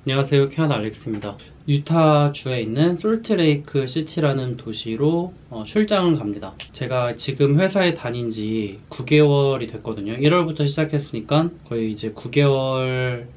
안녕하세요. 캐나다 알렉스입니다. 유타주에 있는 솔트레이크 시티라는 도시로 출장을 갑니다. 제가 지금 회사에 다닌 지 9개월이 됐거든요. 1월부터 시작했으니까 거의 이제 9개월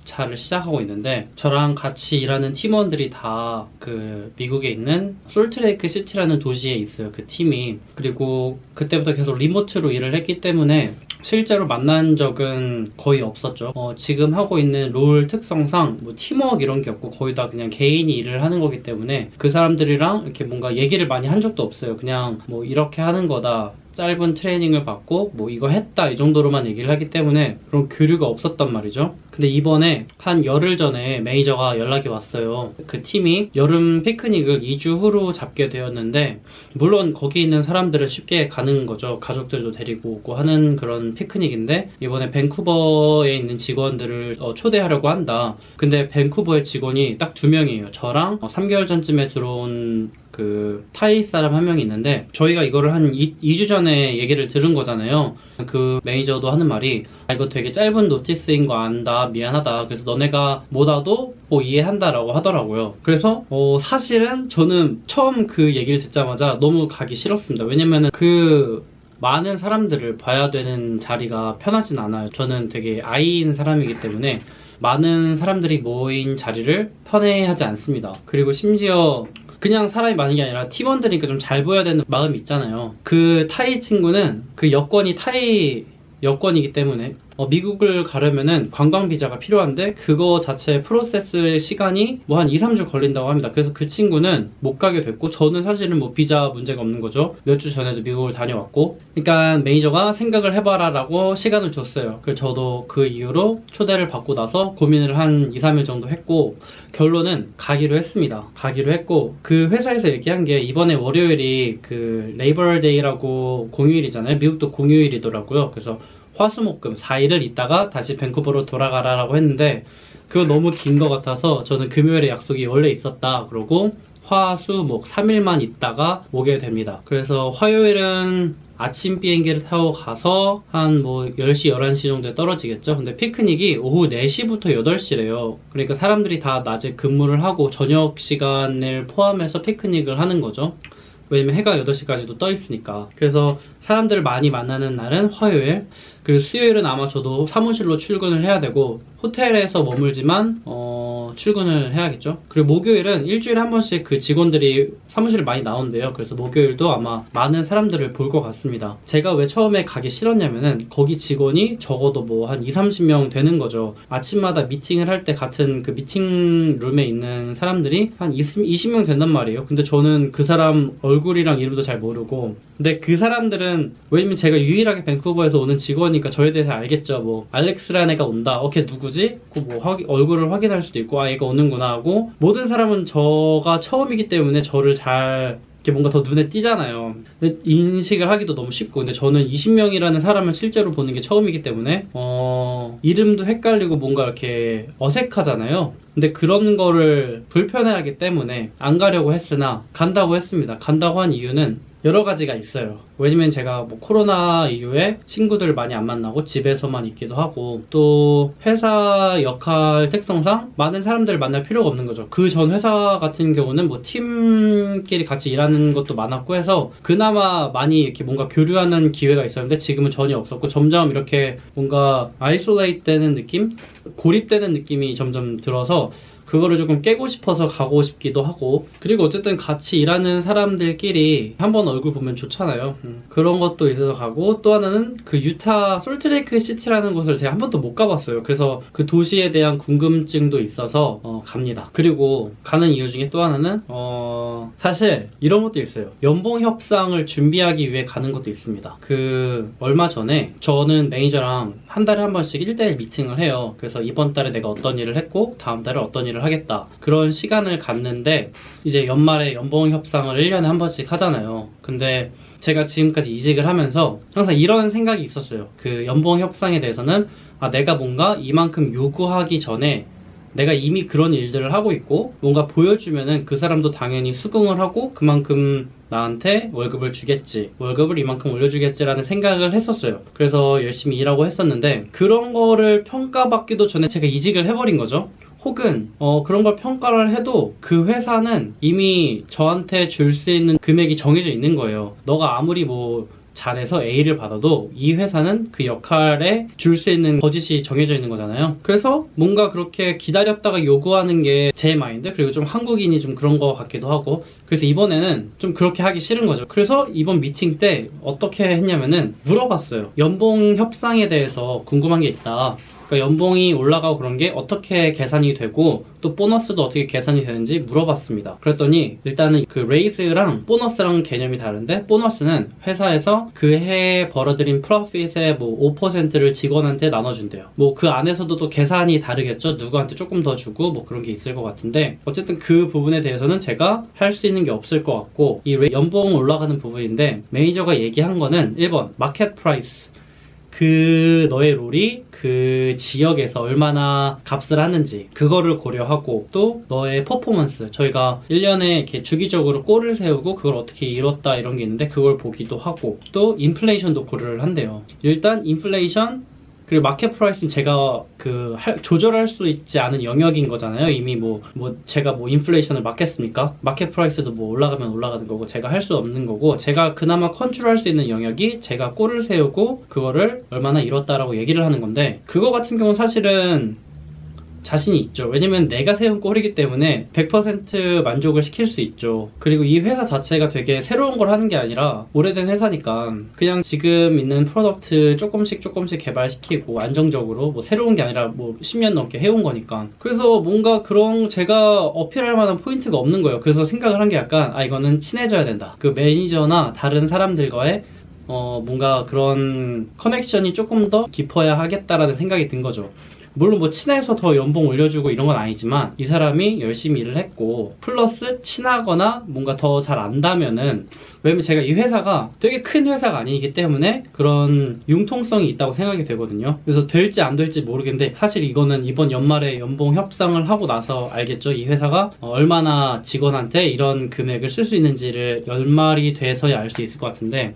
차를 시작하고 있는데, 저랑 같이 일하는 팀원들이 다 그 미국에 있는 솔트레이크 시티라는 도시에 있어요. 그 팀이. 그리고 그때부터 계속 리모트로 일을 했기 때문에 실제로 만난 적은 거의 없었죠. 지금 하고 있는 롤 특성상 뭐 팀워크 이런 게 없고 거의 다 그냥 개인이 일을 하는 거기 때문에 그 사람들이랑 이렇게 뭔가 얘기를 많이 한 적도 없어요. 그냥 뭐 이렇게 하는 거다, 짧은 트레이닝을 받고 뭐 이거 했다, 이 정도로만 얘기를 하기 때문에 그런 교류가 없었단 말이죠. 근데 이번에 한 열흘 전에 매니저가 연락이 왔어요. 그 팀이 여름 피크닉을 2주 후로 잡게 되었는데, 물론 거기 있는 사람들은 쉽게 가는 거죠. 가족들도 데리고 오고 하는 그런 피크닉인데, 이번에 밴쿠버에 있는 직원들을 초대하려고 한다. 근데 밴쿠버의 직원이 딱 2명이에요. 저랑 3개월 전쯤에 들어온 그 타이 사람 한 명이 있는데, 저희가 이거를 한 2주 전에 얘기를 들은 거잖아요. 그 매니저도 하는 말이, 이거 되게 짧은 노티스인 거 안다, 미안하다, 그래서 너네가 못 와도 뭐 이해한다라고 하더라고요. 그래서 사실은 저는 처음 그 얘기를 듣자마자 너무 가기 싫었습니다. 왜냐면은 그 많은 사람들을 봐야 되는 자리가 편하진 않아요. 저는 되게 아이인 사람이기 때문에 많은 사람들이 모인 자리를 편해하지 않습니다. 그리고 심지어 그냥 사람이 많은 게 아니라 팀원들이니까 좀 잘 보여야 되는 마음이 있잖아요. 그 타이 친구는 그 여권이 타이 여권이기 때문에 미국을 가려면은 관광 비자가 필요한데, 그거 자체 프로세스 시간이 뭐 한 2, 3주 걸린다고 합니다. 그래서 그 친구는 못 가게 됐고, 저는 사실은 뭐 비자 문제가 없는 거죠. 몇 주 전에도 미국을 다녀왔고. 그러니까 매니저가 생각을 해봐라 라고 시간을 줬어요. 그래서 저도 그 이후로 초대를 받고 나서 고민을 한 2, 3일 정도 했고, 결론은 가기로 했습니다. 가기로 했고, 그 회사에서 얘기한 게 이번에 월요일이 그 레이버 데이라고 공휴일이잖아요. 미국도 공휴일이더라고요. 그래서 화수목금 4일을 있다가 다시 밴쿠버로 돌아가라라고 했는데, 그거 너무 긴 것 같아서 저는 금요일에 약속이 원래 있었다 그러고 화수목 3일만 있다가 오게 됩니다. 그래서 화요일은 아침 비행기를 타고 가서 한 뭐 10시, 11시 정도에 떨어지겠죠. 근데 피크닉이 오후 4시부터 8시래요. 그러니까 사람들이 다 낮에 근무를 하고 저녁 시간을 포함해서 피크닉을 하는 거죠. 왜냐면 해가 8시까지도 떠 있으니까. 그래서 사람들 많이 만나는 날은 화요일, 그리고 수요일은 아마 저도 사무실로 출근을 해야 되고 호텔에서 머물지만 출근을 해야겠죠. 그리고 목요일은 일주일에 한 번씩 그 직원들이 사무실을 많이 나온대요. 그래서 목요일도 아마 많은 사람들을 볼 것 같습니다. 제가 왜 처음에 가기 싫었냐면은 거기 직원이 적어도 뭐 한 2, 30명 되는 거죠. 아침마다 미팅을 할 때 같은 그 미팅룸에 있는 사람들이 한 20명 된단 말이에요. 근데 저는 그 사람 얼굴이랑 이름도 잘 모르고, 근데 그 사람들은, 왜냐면 제가 유일하게 밴쿠버에서 오는 직원이니까 저에 대해서 알겠죠. 뭐 알렉스라는 애가 온다, 걔 누구지? 뭐 얼굴을 확인할 수도 있고, 얘가 오는구나 하고, 모든 사람은 저가 처음이기 때문에 저를 잘 이렇게 뭔가 더 눈에 띄잖아요. 근데 인식을 하기도 너무 쉽고, 근데 저는 20명이라는 사람을 실제로 보는 게 처음이기 때문에 이름도 헷갈리고 뭔가 이렇게 어색하잖아요. 근데 그런 거를 불편해하기 때문에 안 가려고 했으나 간다고 했습니다. 간다고 한 이유는 여러 가지가 있어요. 왜냐면 제가 뭐 코로나 이후에 친구들 많이 안 만나고 집에서만 있기도 하고, 또 회사 역할 특성상 많은 사람들을 만날 필요가 없는 거죠. 그 전 회사 같은 경우는 뭐 팀끼리 같이 일하는 것도 많았고 해서 그나마 많이 이렇게 뭔가 교류하는 기회가 있었는데, 지금은 전혀 없었고 점점 이렇게 뭔가 아이솔레이트 되는 느낌? 고립되는 느낌이 점점 들어서 그거를 조금 깨고 싶어서 가고 싶기도 하고, 그리고 어쨌든 같이 일하는 사람들끼리 한번 얼굴 보면 좋잖아요. 그런 것도 있어서 가고, 또 하나는 그 유타 솔트레이크 시티라는 곳을 제가 한 번도 못 가봤어요. 그래서 그 도시에 대한 궁금증도 있어서 갑니다. 그리고 가는 이유 중에 또 하나는 사실 이런 것도 있어요. 연봉 협상을 준비하기 위해 가는 것도 있습니다. 그 얼마 전에 저는 매니저랑 한 달에 한 번씩 1대1 미팅을 해요. 그래서 이번 달에 내가 어떤 일을 했고 다음 달에 어떤 일을 하겠다, 그런 시간을 갖는데, 이제 연말에 연봉 협상을 1년에 한 번씩 하잖아요. 근데 제가 지금까지 이직을 하면서 항상 이런 생각이 있었어요. 그 연봉 협상에 대해서는 내가 뭔가 이만큼 요구하기 전에 내가 이미 그런 일들을 하고 있고 뭔가 보여주면은 그 사람도 당연히 수긍을 하고 그만큼 나한테 월급을 주겠지, 월급을 이만큼 올려주겠지라는 생각을 했었어요. 그래서 열심히 일하고 했었는데, 그런 거를 평가받기도 전에 제가 이직을 해버린 거죠. 혹은 그런 걸 평가를 해도 그 회사는 이미 저한테 줄 수 있는 금액이 정해져 있는 거예요. 너가 아무리 뭐 잘해서 A를 받아도 이 회사는 그 역할에 줄 수 있는 버짓이 정해져 있는 거잖아요. 그래서 뭔가 그렇게 기다렸다가 요구하는 게 제 마인드, 그리고 좀 한국인이 좀 그런 거 같기도 하고, 그래서 이번에는 좀 그렇게 하기 싫은 거죠. 그래서 이번 미팅 때 어떻게 했냐면은 물어봤어요. 연봉 협상에 대해서 궁금한 게 있다. 그러니까 연봉이 올라가고 그런 게 어떻게 계산이 되고 또 보너스도 어떻게 계산이 되는지 물어봤습니다. 그랬더니 일단은 그 레이즈랑 보너스랑 개념이 다른데, 보너스는 회사에서 그 해에 벌어들인 프로핏의 뭐 5%를 직원한테 나눠준대요. 뭐 그 안에서도 또 계산이 다르겠죠. 누구한테 조금 더 주고 뭐 그런 게 있을 것 같은데, 어쨌든 그 부분에 대해서는 제가 할 수 있는 게 없을 것 같고, 이 연봉 올라가는 부분인데 매니저가 얘기한 거는 1번 마켓 프라이스, 그 너의 롤이 그 지역에서 얼마나 값을 하는지 그거를 고려하고, 또 너의 퍼포먼스, 저희가 1년에 이렇게 주기적으로 골을 세우고 그걸 어떻게 이뤘다 이런 게 있는데 그걸 보기도 하고, 또 인플레이션도 고려를 한대요. 일단 인플레이션 그리고 마켓 프라이스는 제가 조절할 수 있지 않은 영역인 거잖아요. 이미 제가 인플레이션을 막겠습니까? 마켓 프라이스도 올라가면 올라가는 거고 제가 할 수 없는 거고, 제가 그나마 컨트롤할 수 있는 영역이 제가 골을 세우고 그거를 얼마나 이뤘다라고 얘기를 하는 건데, 그거 같은 경우는 사실은 자신이 있죠. 왜냐면 내가 세운 골이기 때문에 100% 만족을 시킬 수 있죠. 그리고 이 회사 자체가 되게 새로운 걸 하는 게 아니라 오래된 회사니까 그냥 지금 있는 프로덕트 조금씩 개발시키고 안정적으로, 새로운 게 아니라 10년 넘게 해온 거니까. 그래서 뭔가 그런 제가 어필할 만한 포인트가 없는 거예요. 그래서 생각을 한 게 약간 이거는 친해져야 된다. 그 매니저나 다른 사람들과의 뭔가 그런 커넥션이 조금 더 깊어야 하겠다라는 생각이 든 거죠. 물론 친해서 더 연봉 올려주고 이런 건 아니지만, 이 사람이 열심히 일을 했고 플러스 친하거나 뭔가 더 잘 안다면은, 왜냐면 제가 이 회사가 되게 큰 회사가 아니기 때문에 그런 융통성이 있다고 생각이 되거든요. 그래서 될지 안 될지 모르겠는데, 사실 이거는 이번 연말에 연봉 협상을 하고 나서 알겠죠. 이 회사가 얼마나 직원한테 이런 금액을 쓸 수 있는지를 연말이 돼서야 알 수 있을 것 같은데,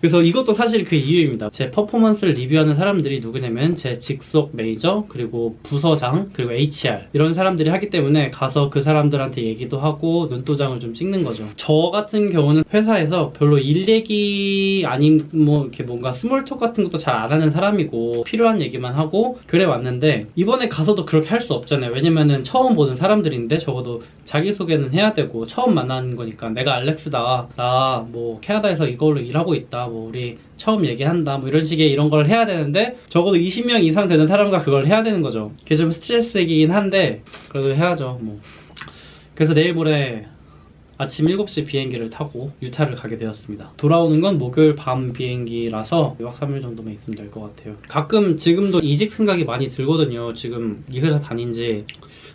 그래서 이것도 사실 그 이유입니다. 제 퍼포먼스를 리뷰하는 사람들이 누구냐면 제 직속 매니저, 그리고 부서장, 그리고 HR 이런 사람들이 하기 때문에 가서 그 사람들한테 얘기도 하고 눈도장을 좀 찍는 거죠. 저 같은 경우는 회사에서 별로 일 얘기 아닌 이렇게 뭔가 스몰톡 같은 것도 잘 안 하는 사람이고 필요한 얘기만 하고 그래 왔는데, 이번에 가서도 그렇게 할 수 없잖아요. 왜냐면은 처음 보는 사람들인데 적어도 자기소개는 해야 되고, 처음 만나는 거니까 내가 알렉스다, 나 캐나다에서 이걸로 일하고 있다, 우리 처음 얘기한다, 이런 식의 이런 걸 해야 되는데, 적어도 20명 이상 되는 사람과 그걸 해야 되는 거죠. 그게 좀 스트레스이긴 한데 그래도 해야죠. 그래서 내일 모레 아침 7시 비행기를 타고 유타를 가게 되었습니다. 돌아오는 건 목요일 밤 비행기라서 2박 3일 정도만 있으면 될 것 같아요. 가끔 지금도 이직 생각이 많이 들거든요. 지금 이 회사 다닌 지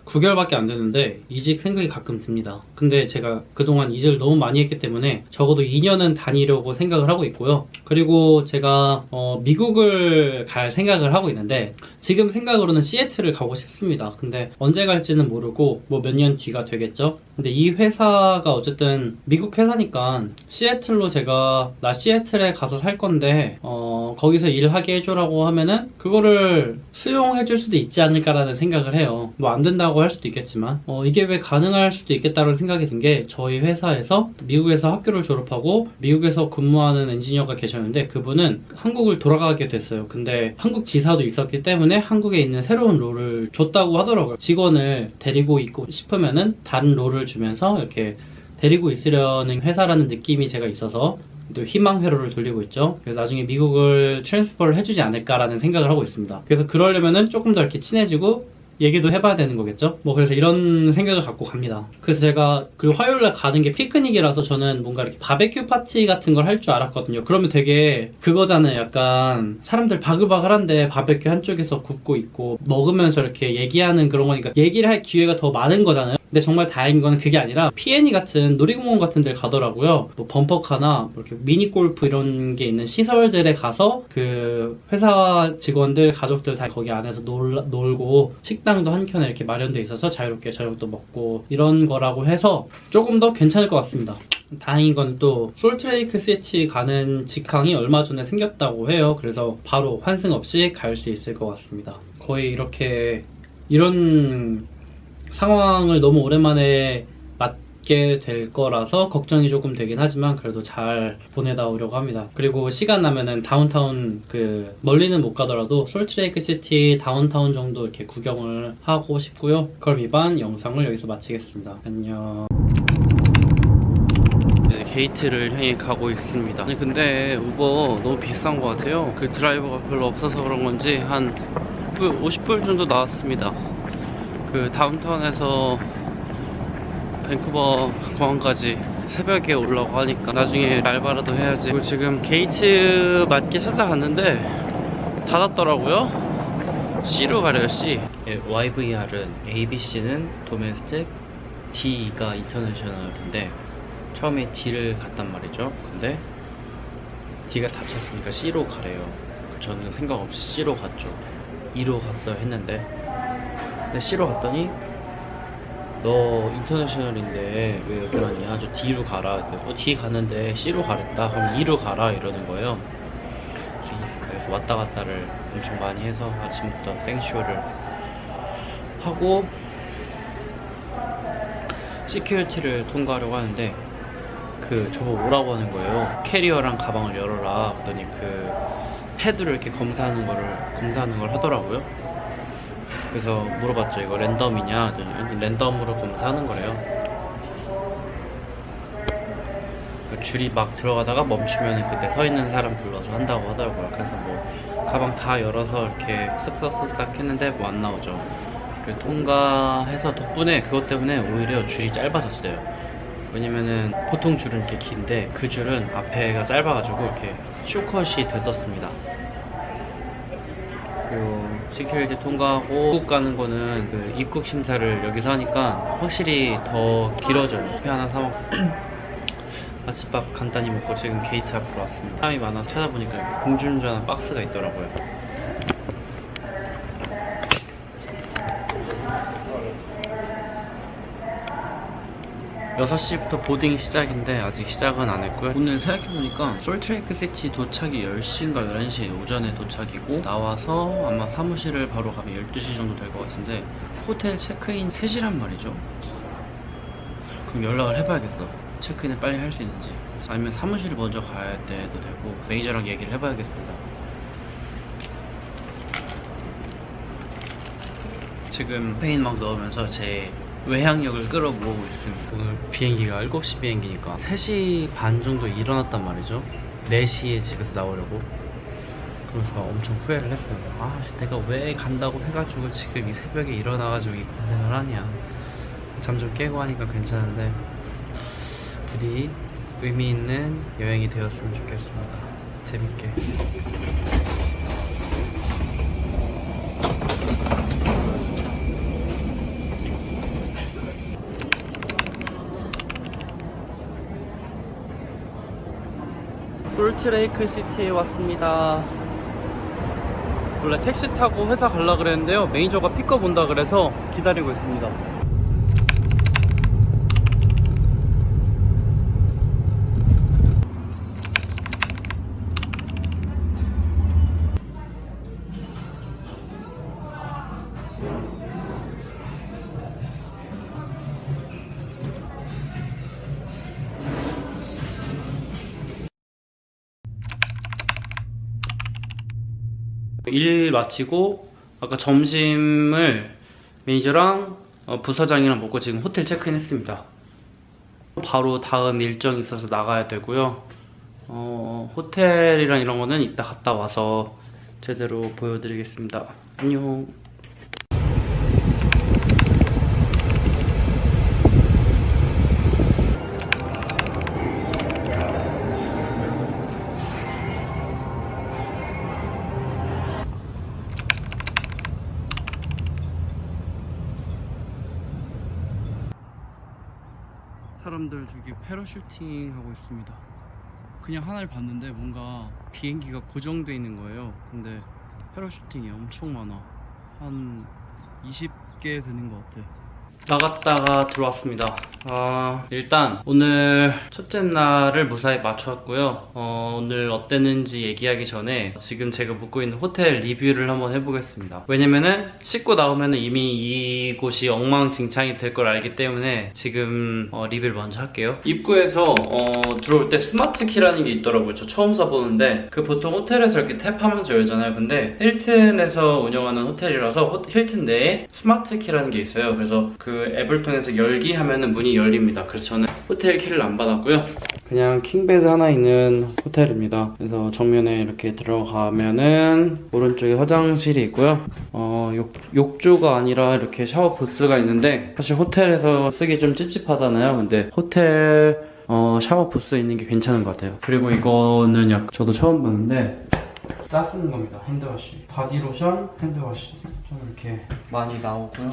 9개월밖에 안 됐는데 이직 생각이 가끔 듭니다. 근데 제가 그동안 이직을 너무 많이 했기 때문에 적어도 2년은 다니려고 생각을 하고 있고요. 그리고 제가 미국을 갈 생각을 하고 있는데, 지금 생각으로는 시애틀을 가고 싶습니다. 근데 언제 갈지는 모르고 몇 년 뒤가 되겠죠. 근데 이 회사가 어쨌든 미국 회사니까 시애틀로 나 시애틀에 가서 살 건데 거기서 일하게 해줘라고 하면은 그거를 수용해줄 수도 있지 않을까라는 생각을 해요. 안 된다고 할 수도 있겠지만 이게 왜 가능할 수도 있겠다는 생각이 든 게, 저희 회사에서 미국에서 학교를 졸업하고 미국에서 근무하는 엔지니어가 계셨는데 그분은 한국을 돌아가게 됐어요. 근데 한국 지사도 있었기 때문에 한국에 있는 새로운 롤을 줬다고 하더라고요. 직원을 데리고 있고 싶으면은 다른 롤을 주면서 이렇게 데리고 있으려는 회사라는 느낌이 제가 있어서 또 희망 회로를 돌리고 있죠. 그래서 나중에 미국을 트랜스퍼를 해주지 않을까라는 생각을 하고 있습니다. 그래서 그러려면은 조금 더 이렇게 친해지고 얘기도 해봐야 되는 거겠죠? 그래서 이런 생각을 갖고 갑니다. 그래서 제가 화요일날 가는 게 피크닉이라서 저는 뭔가 이렇게 바베큐 파티 같은 걸 할 줄 알았거든요. 그러면 되게 그거잖아요. 약간 사람들 바글바글한데 바베큐 한쪽에서 굽고 있고 먹으면서 이렇게 얘기하는 그런 거니까 얘기를 할 기회가 더 많은 거잖아요. 근데 정말 다행인 거는 그게 아니라 P&E 같은 놀이공원 같은 데를 가더라고요. 범퍼카나 이렇게 미니골프 이런 게 있는 시설들에 가서 그 회사 직원들, 가족들 다 거기 안에서 놀고, 식당도 한켠에 이렇게 마련돼 있어서 자유롭게 저녁도 먹고 이런 거라고 해서 조금 더 괜찮을 것 같습니다. 다행인 건 또 솔트레이크 시티 가는 직항이 얼마 전에 생겼다고 해요. 그래서 바로 환승 없이 갈 수 있을 것 같습니다. 거의 이렇게 이런 상황을 너무 오랜만에 맞게 될 거라서 걱정이 조금 되긴 하지만 그래도 잘 보내다 오려고 합니다. 그리고 시간 나면은 다운타운 멀리는 못 가더라도 솔트레이크 시티 다운타운 정도 이렇게 구경을 하고 싶고요. 그럼 이번 영상을 여기서 마치겠습니다. 안녕. 이제 게이트를 향해 가고 있습니다. 아니 근데 우버 너무 비싼 것 같아요. 그 드라이버가 별로 없어서 그런 건지 한 50불 정도 나왔습니다. 그 다운타운에서 밴쿠버 공항까지 새벽에 올라고 하니까 나중에 알바라도 해야지. 그리고 지금 게이트 맞게 찾아갔는데 닫았더라고요. C로 가래요. C. YVR은 ABC는 도메스틱, D가 인터내셔널인데 처음에 D를 갔단 말이죠. 근데 D가 닫혔으니까 C로 가래요. 저는 생각 없이 C로 갔죠. E로 갔어야 했는데 근데 C로 갔더니 너 인터내셔널인데 왜 여기 왔냐? 저 D로 가라. D 가는데 C로 가랬다. 그럼 E로 가라 이러는 거예요. 그래서 왔다 갔다를 엄청 많이 해서 아침부터 땡쇼를 하고 시큐리티를 통과하려고 하는데 저보고 오라고 하는 거예요. 캐리어랑 가방을 열어라. 그랬더니 패드를 이렇게 검사하는 걸 하더라고요. 그래서 물어봤죠. 이거 랜덤이냐? 랜덤으로 검사하는 거래요. 줄이 막 들어가다가 멈추면 그때 서 있는 사람 불러서 한다고 하더라고요. 그래서 뭐 가방 다 열어서 이렇게 쓱싹쓱싹 했는데 뭐 안 나오죠. 그래서 통과해서 덕분에 그것 때문에 오히려 줄이 짧아졌어요. 왜냐면은 보통 줄은 이렇게 긴데 그 줄은 앞에가 짧아가지고 이렇게 쇼컷이 됐었습니다. 그리고 시큐리티 통과하고 입국 가는 거는 입국 심사를 여기서 하니까 확실히 더 길어져요. 회 하나 사먹고 아침밥 간단히 먹고 지금 게이트 앞으로 왔습니다. 사람이 많아서 찾아보니까 공중전화 박스가 있더라고요. 여섯 시부터 보딩 시작인데 아직 시작은 안 했고요. 오늘 생각해보니까 솔트레이크 시티 도착이 10시인가 11시 오전에 도착이고 나와서 아마 사무실을 바로 가면 12시 정도 될 것 같은데 호텔 체크인 3시란 말이죠. 그럼 연락을 해봐야겠어. 체크인을 빨리 할 수 있는지. 아니면 사무실을 먼저 가야 돼도 되고 매니저랑 얘기를 해봐야겠습니다. 지금 페인 막 넣으면서 제 외향력을 끌어모으고 있습니다. 오늘 비행기가 7시 비행기니까 3시 반 정도에 일어났단 말이죠. 4시에 집에서 나오려고. 그래서 엄청 후회를 했어요. 내가 왜 간다고 해가지고 지금 이 새벽에 일어나가지고 이 고생을 하냐. 잠 좀 깨고 하니까 괜찮은데 부디 의미 있는 여행이 되었으면 좋겠습니다. 재밌게. 솔트레이크 시티에 왔습니다. 원래 택시 타고 회사 가려고 그랬는데요. 매니저가 픽업 온다 그래서 기다리고 있습니다. 일 마치고 아까 점심을 매니저랑 부사장이랑 먹고 지금 호텔 체크인 했습니다. 바로 다음 일정이 있어서 나가야 되고요. 호텔이랑 이런 거는 이따 갔다 와서 제대로 보여드리겠습니다. 안녕. 사람들 저기 패러슈팅 하고 있습니다. 그냥 하나를 봤는데 뭔가 비행기가 고정되어 있는 거예요. 근데 패러슈팅이 엄청 많아. 한 20개 되는 것 같아. 나갔다가 들어왔습니다. 일단 오늘 첫째 날을 무사히 마쳤고요. 오늘 어땠는지 얘기하기 전에 지금 제가 묵고 있는 호텔 리뷰를 한번 해보겠습니다. 왜냐면은 씻고 나오면은 이미 이곳이 엉망진창이 될 걸 알기 때문에 지금 리뷰를 먼저 할게요. 입구에서 들어올 때 스마트 키라는 게 있더라고요. 저 처음 써보는데 그 보통 호텔에서 이렇게 탭하면서 열잖아요. 근데 힐튼에서 운영하는 호텔이라서 힐튼 내에 스마트 키라는 게 있어요. 그래서 그 앱을 통해서 열기 하면은 문이 열립니다. 그래서 저는 호텔 키를 안 받았고요. 그냥 킹베드 하나 있는 호텔입니다. 그래서 정면에 이렇게 들어가면은 오른쪽에 화장실이 있고요. 욕조가 아니라 이렇게 샤워 부스가 있는데 사실 호텔에서 쓰기 좀 찝찝하잖아요. 근데 호텔 샤워 부스 있는 게 괜찮은 것 같아요. 그리고 이거는 저도 처음 봤는데 짜 쓰는 겁니다. 핸드워시, 바디로션, 핸드워시 좀 이렇게 많이 나오고요.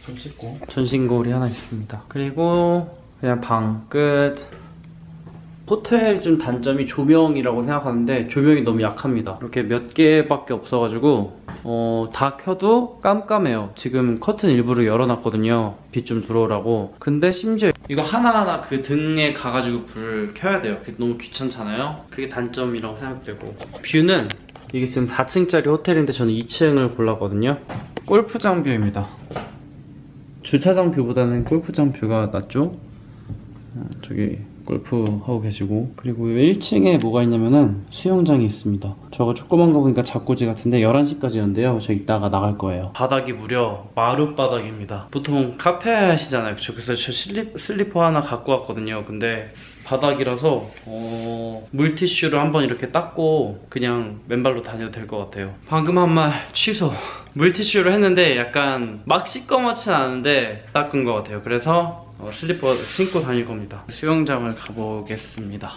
좀 씻고 전신거울이 하나 있습니다. 그리고 그냥 방 끝. 호텔이 좀 단점이 조명이라고 생각하는데 조명이 너무 약합니다. 이렇게 몇 개밖에 없어가지고 다 켜도 깜깜해요. 지금 커튼 일부러 열어놨거든요. 빛 좀 들어오라고. 근데 심지어 이거 하나하나 그 등에 가가지고 불을 켜야 돼요. 그게 너무 귀찮잖아요. 그게 단점이라고 생각되고, 뷰는 이게 지금 4층짜리 호텔인데 저는 2층을 골랐거든요. 골프장 뷰입니다. 주차장 뷰보다는 골프장 뷰가 낫죠? 저기 골프 하고 계시고, 그리고 1층에 뭐가 있냐면은 수영장이 있습니다. 저거 조그만 거 보니까 잡고지 같은데 11시까지였는데요. 저 이따가 나갈 거예요. 바닥이 무려 마룻바닥입니다. 보통 카페 하시잖아요. 그래서 저 슬리퍼 하나 갖고 왔거든요. 근데 바닥이라서 물티슈를 한번 이렇게 닦고 그냥 맨발로 다녀도 될 것 같아요. 방금 한 말 취소. 물티슈를 했는데 약간 막 시꺼멓진 않은데 닦은 것 같아요. 그래서 슬리퍼 신고 다닐 겁니다. 수영장을 가보겠습니다.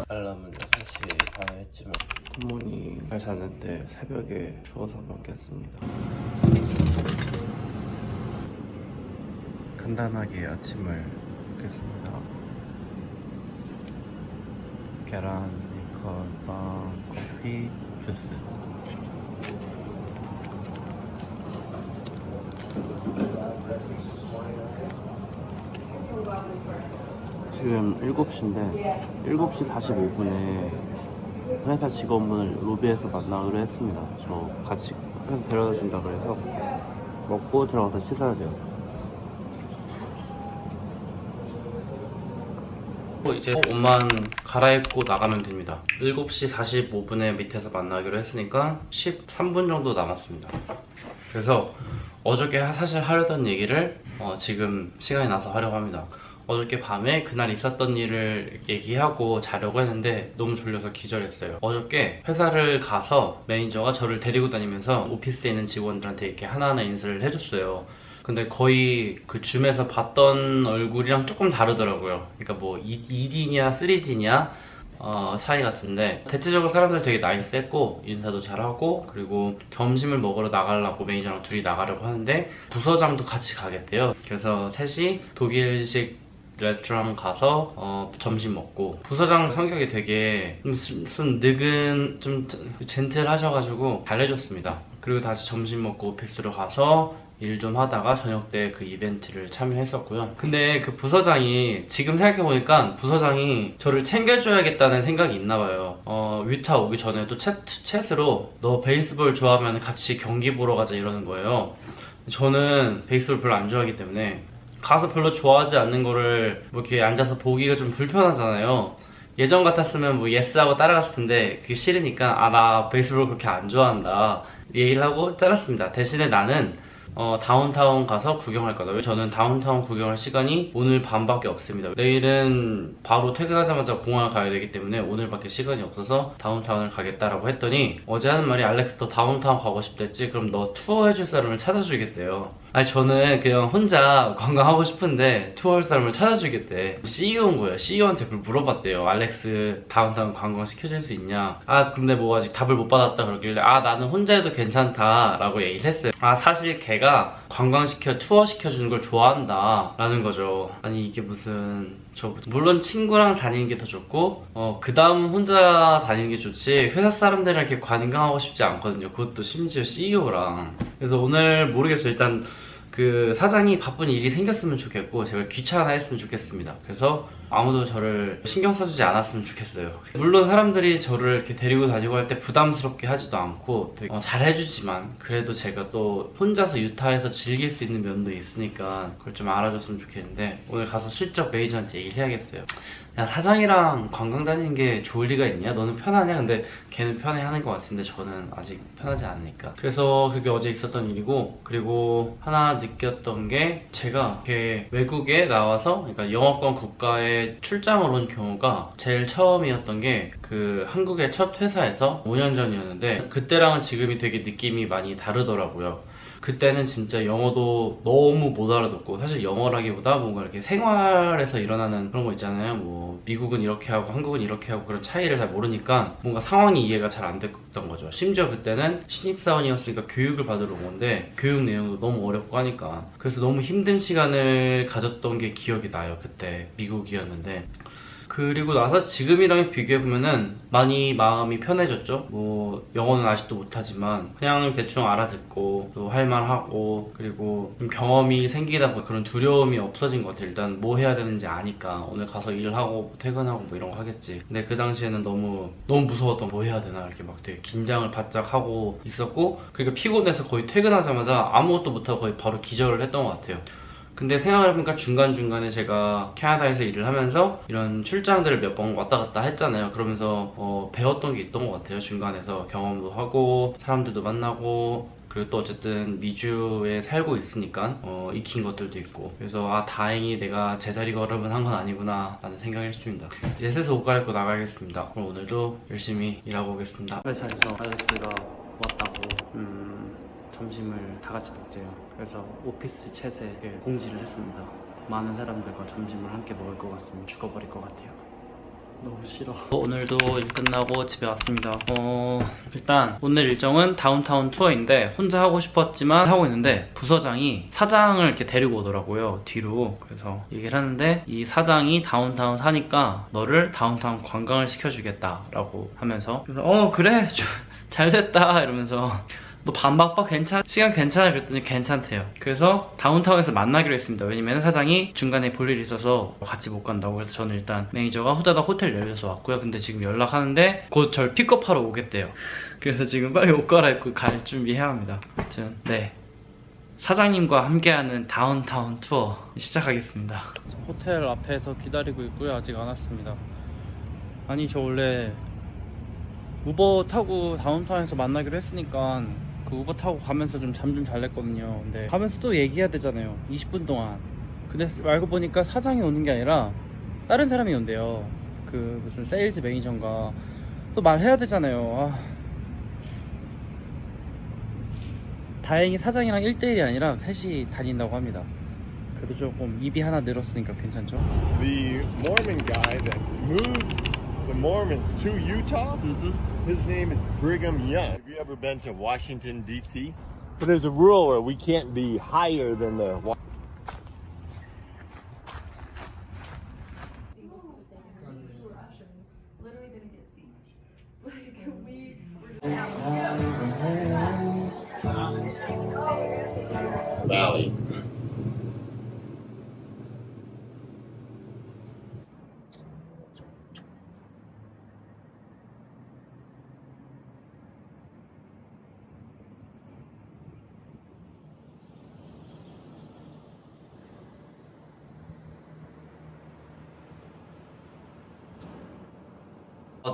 알람은 6시 반에 했지만 부모님 잘 잤는데 새벽에 추워서 한번 깼습니다. 간단하게 아침을 먹겠습니다. 계란, 베이컨, 빵, 커피, 주스. 지금 7시인데 7시 45분에 회사 직원분을 로비에서 만나기로 했습니다. 저 같이 회사 데려다 준다 그래서 먹고 들어가서 씻어야 돼요. 이제 옷만 갈아입고 나가면 됩니다. 7시 45분에 밑에서 만나기로 했으니까 13분 정도 남았습니다. 그래서 어저께 사실 하려던 얘기를 지금 시간이 나서 하려고 합니다. 어저께 밤에 그날 있었던 일을 얘기하고 자려고 했는데 너무 졸려서 기절했어요. 어저께 회사를 가서 매니저가 저를 데리고 다니면서 오피스에 있는 직원들한테 이렇게 하나하나 인사를 해줬어요. 근데 거의 그 줌에서 봤던 얼굴이랑 조금 다르더라고요. 그러니까 뭐 2D냐 3D냐 차이 같은데, 대체적으로 사람들 되게 나이스했고 인사도 잘하고, 그리고 점심을 먹으러 나가려고 매니저랑 둘이 나가려고 하는데 부서장도 같이 가겠대요. 그래서 셋이 독일식 레스토랑 가서 점심 먹고, 부서장 성격이 되게 좀 느근, 좀 젠틀하셔가지고 잘해줬습니다. 그리고 다시 점심 먹고 오피스로 가서 일 좀 하다가 저녁 때 그 이벤트를 참여했었고요. 근데 그 부서장이, 지금 생각해보니까 부서장이 저를 챙겨줘야겠다는 생각이 있나봐요. 위타 오기 전에도 챗으로 너 베이스볼 좋아하면 같이 경기 보러 가자 이러는 거예요. 저는 베이스볼 별로 안 좋아하기 때문에 가서 별로 좋아하지 않는 거를 뭐 이렇게 앉아서 보기가 좀 불편하잖아요. 예전 같았으면 뭐 예스하고 따라갔을 텐데 그게 싫으니까 나 베이스볼 그렇게 안 좋아한다 얘기를 하고 잘랐습니다. 대신에 나는 다운타운 가서 구경할 거다. 저는 다운타운 구경할 시간이 오늘 밤밖에 없습니다. 내일은 바로 퇴근하자마자 공항을 가야 되기 때문에 오늘밖에 시간이 없어서 다운타운을 가겠다라고 했더니 어제 하는 말이, 알렉스 너 다운타운 가고 싶댔지? 그럼 너 투어 해줄 사람을 찾아주겠대요. 아니 저는 그냥 혼자 관광하고 싶은데 투어할 사람을 찾아주겠대. CEO인 거예요. CEO한테 그걸 물어봤대요. 알렉스 다운타운 관광 시켜줄 수 있냐. 아 근데 뭐 아직 답을 못 받았다 그러길래 아 나는 혼자 해도 괜찮다 라고 얘기를 했어요. 아 사실 걔가 관광시켜 투어 시켜주는 걸 좋아한다 라는 거죠. 아니 이게 무슨 물론 친구랑 다니는 게 더 좋고 그 다음 혼자 다니는 게 좋지 회사 사람들이랑 이렇게 관광하고 싶지 않거든요. 그것도 심지어 CEO랑. 그래서 오늘 모르겠어요. 일단 그 사장이 바쁜 일이 생겼으면 좋겠고 제가 귀찮아 했으면 좋겠습니다. 그래서 아무도 저를 신경 써주지 않았으면 좋겠어요. 물론 사람들이 저를 이렇게 데리고 다니고 할 때 부담스럽게 하지도 않고 되게 잘 해주지만 그래도 제가 또 혼자서 유타에서 즐길 수 있는 면도 있으니까 그걸 좀 알아줬으면 좋겠는데 오늘 가서 실적 매니저한테 얘기를 해야겠어요. 야 사장이랑 관광 다니는 게 좋을 리가 있냐? 너는 편하냐? 근데 걔는 편해하는 것 같은데 저는 아직 편하지 않으니까. 그래서 그게 어제 있었던 일이고 그리고 하나 느꼈던 게 제가 이렇게 외국에 나와서 그러니까 영어권 국가에 출장을 온 경우가 제일 처음이었던 게 그 한국의 첫 회사에서 5년 전이었는데 그때랑은 지금이 되게 느낌이 많이 다르더라고요. 그때는 진짜 영어도 너무 못 알아듣고 사실 영어라기보다 뭔가 이렇게 생활에서 일어나는 그런 거 있잖아요. 뭐 미국은 이렇게 하고 한국은 이렇게 하고 그런 차이를 잘 모르니까 뭔가 상황이 이해가 잘 안 됐던 거죠. 심지어 그때는 신입사원이었으니까 교육을 받으러 온 건데 교육 내용도 너무 어렵고 하니까 그래서 너무 힘든 시간을 가졌던 게 기억이 나요. 그때 미국이었는데 그리고 나서 지금이랑 비교해보면은 많이 마음이 편해졌죠. 뭐 영어는 아직도 못하지만 그냥 대충 알아듣고 또 할만하고 그리고 좀 경험이 생기다 보니 그런 두려움이 없어진 것 같아요. 일단 뭐 해야 되는지 아니까 오늘 가서 일하고 퇴근하고 뭐 이런 거 하겠지. 근데 그 당시에는 너무 무서웠던 뭐 해야 되나 이렇게 막 되게 긴장을 바짝 하고 있었고 그러니까 피곤해서 거의 퇴근하자마자 아무것도 못하고 거의 바로 기절을 했던 것 같아요. 근데 생각해보니까 중간중간에 제가 캐나다에서 일을 하면서 이런 출장들을 몇 번 왔다 갔다 했잖아요. 그러면서 배웠던 게 있던 것 같아요. 중간에서 경험도 하고 사람들도 만나고 그리고 또 어쨌든 미주에 살고 있으니까 익힌 것들도 있고 그래서 아 다행히 내가 제자리 걸음은 한 건 아니구나 라는 생각을 했습니다. 이제 슬슬 옷 갈아입고 나가야겠습니다. 그럼 오늘도 열심히 일하고 오겠습니다. 회사에서 알렉스가 왔다고 점심을 다 같이 먹재요. 그래서 오피스 챗에 공지를 했습니다. 많은 사람들과 점심을 함께 먹을 것 같으면 죽어버릴 것 같아요. 너무 싫어. 오늘도 일 끝나고 집에 왔습니다. 일단 오늘 일정은 다운타운 투어인데 혼자 하고 싶었지만 하고 있는데 부서장이 사장을 이렇게 데리고 오더라고요. 뒤로. 그래서 얘기를 하는데 이 사장이 다운타운 사니까 너를 다운타운 관광을 시켜주겠다 라고 하면서 그래서 그래 잘 됐다 이러면서 너 반박봐 시간 괜찮아 그랬더니 괜찮대요. 그래서 다운타운에서 만나기로 했습니다. 왜냐면 사장이 중간에 볼 일이 있어서 같이 못 간다고. 그래서 저는 일단 매니저가 후다닥 호텔 내려서 왔고요. 근데 지금 연락하는데 곧 절 픽업하러 오겠대요. 그래서 지금 빨리 옷 갈아입고 갈 준비해야 합니다. 아무튼 네, 사장님과 함께하는 다운타운 투어 시작하겠습니다. 호텔 앞에서 기다리고 있고요. 아직 안 왔습니다. 아니 저 원래 우버 타고 다운타운에서 만나기로 했으니까 그 우버 타고 가면서 좀 잠 좀 잘랬거든요. 근데 가면서 또 얘기해야 되잖아요. 20분 동안. 근데 알고 보니까 사장이 오는 게 아니라 다른 사람이 온대요. 그 무슨 세일즈 매니저인가. 또 말해야 되잖아요. 다행히 사장이랑 1대1이 아니라 셋이 다닌다고 합니다. 그래도 조금 입이 하나 늘었으니까 괜찮죠? The Mormon guy that moved the Mormons to Utah, his name is Brigham Young. Have you ever been to Washington, D.C.? But there's a rule where we can't be higher than the... Valley.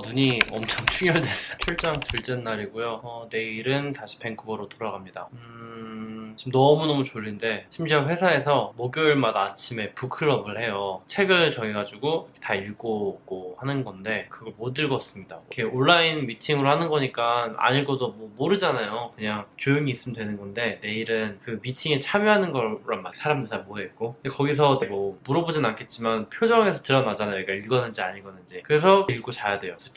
눈이 엄청 충혈됐어요. 출장 둘째 날이고요. 내일은 다시 밴쿠버로 돌아갑니다. 지금 너무너무 졸린데 심지어 회사에서 목요일마다 아침에 북클럽을 해요. 책을 정해가지고 다 읽고 하는 건데 그걸 못 읽었습니다. 이렇게 온라인 미팅으로 하는 거니까 안 읽어도 뭐 모르잖아요. 그냥 조용히 있으면 되는 건데 내일은 그 미팅에 참여하는 거란 말 사람들 다 모여있고 근데 거기서 뭐 물어보진 않겠지만 표정에서 드러나잖아요. 그러니까 읽었는지 안 읽었는지. 그래서 읽고 자야 돼요. 그래서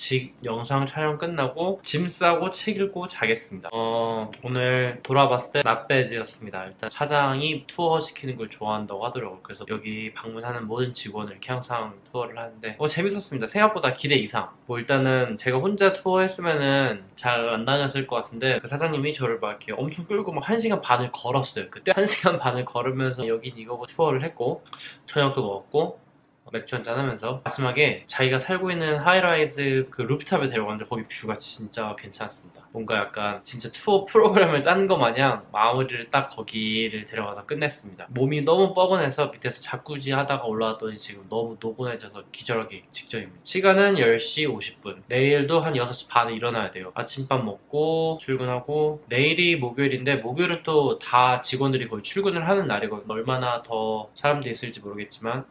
영상 촬영 끝나고 짐 싸고 책 읽고 자겠습니다. 오늘 돌아봤을 때 낫배지였습니다. 일단 사장이 투어 시키는 걸 좋아한다고 하더라고요. 그래서 여기 방문하는 모든 직원을 이렇게 항상 투어를 하는데 재밌었습니다. 생각보다 기대 이상. 뭐 일단은 제가 혼자 투어 했으면은 잘 안 다녔을 것 같은데 그 사장님이 저를 막 이렇게 엄청 끌고 막 1시간 반을 걸었어요. 그때 1시간 반을 걸으면서 여긴 이거고 투어를 했고 저녁도 먹었고 맥주 한잔 하면서 마지막에 자기가 살고 있는 하이라이즈 그 루프탑에 데려갔는데 거기 뷰가 진짜 괜찮았습니다. 뭔가 약간 진짜 투어 프로그램을 짠 거 마냥 마무리를 딱 거기를 데려가서 끝냈습니다. 몸이 너무 뻐근해서 밑에서 자꾸지 하다가 올라왔더니 지금 너무 노곤해져서 기절하기 직전입니다. 시간은 10시 50분. 내일도 한 6시 반에 일어나야 돼요. 아침밥 먹고 출근하고 내일이 목요일인데 목요일은 또 다 직원들이 거의 출근을 하는 날이거든요. 얼마나 더 사람들이 있을지 모르겠지만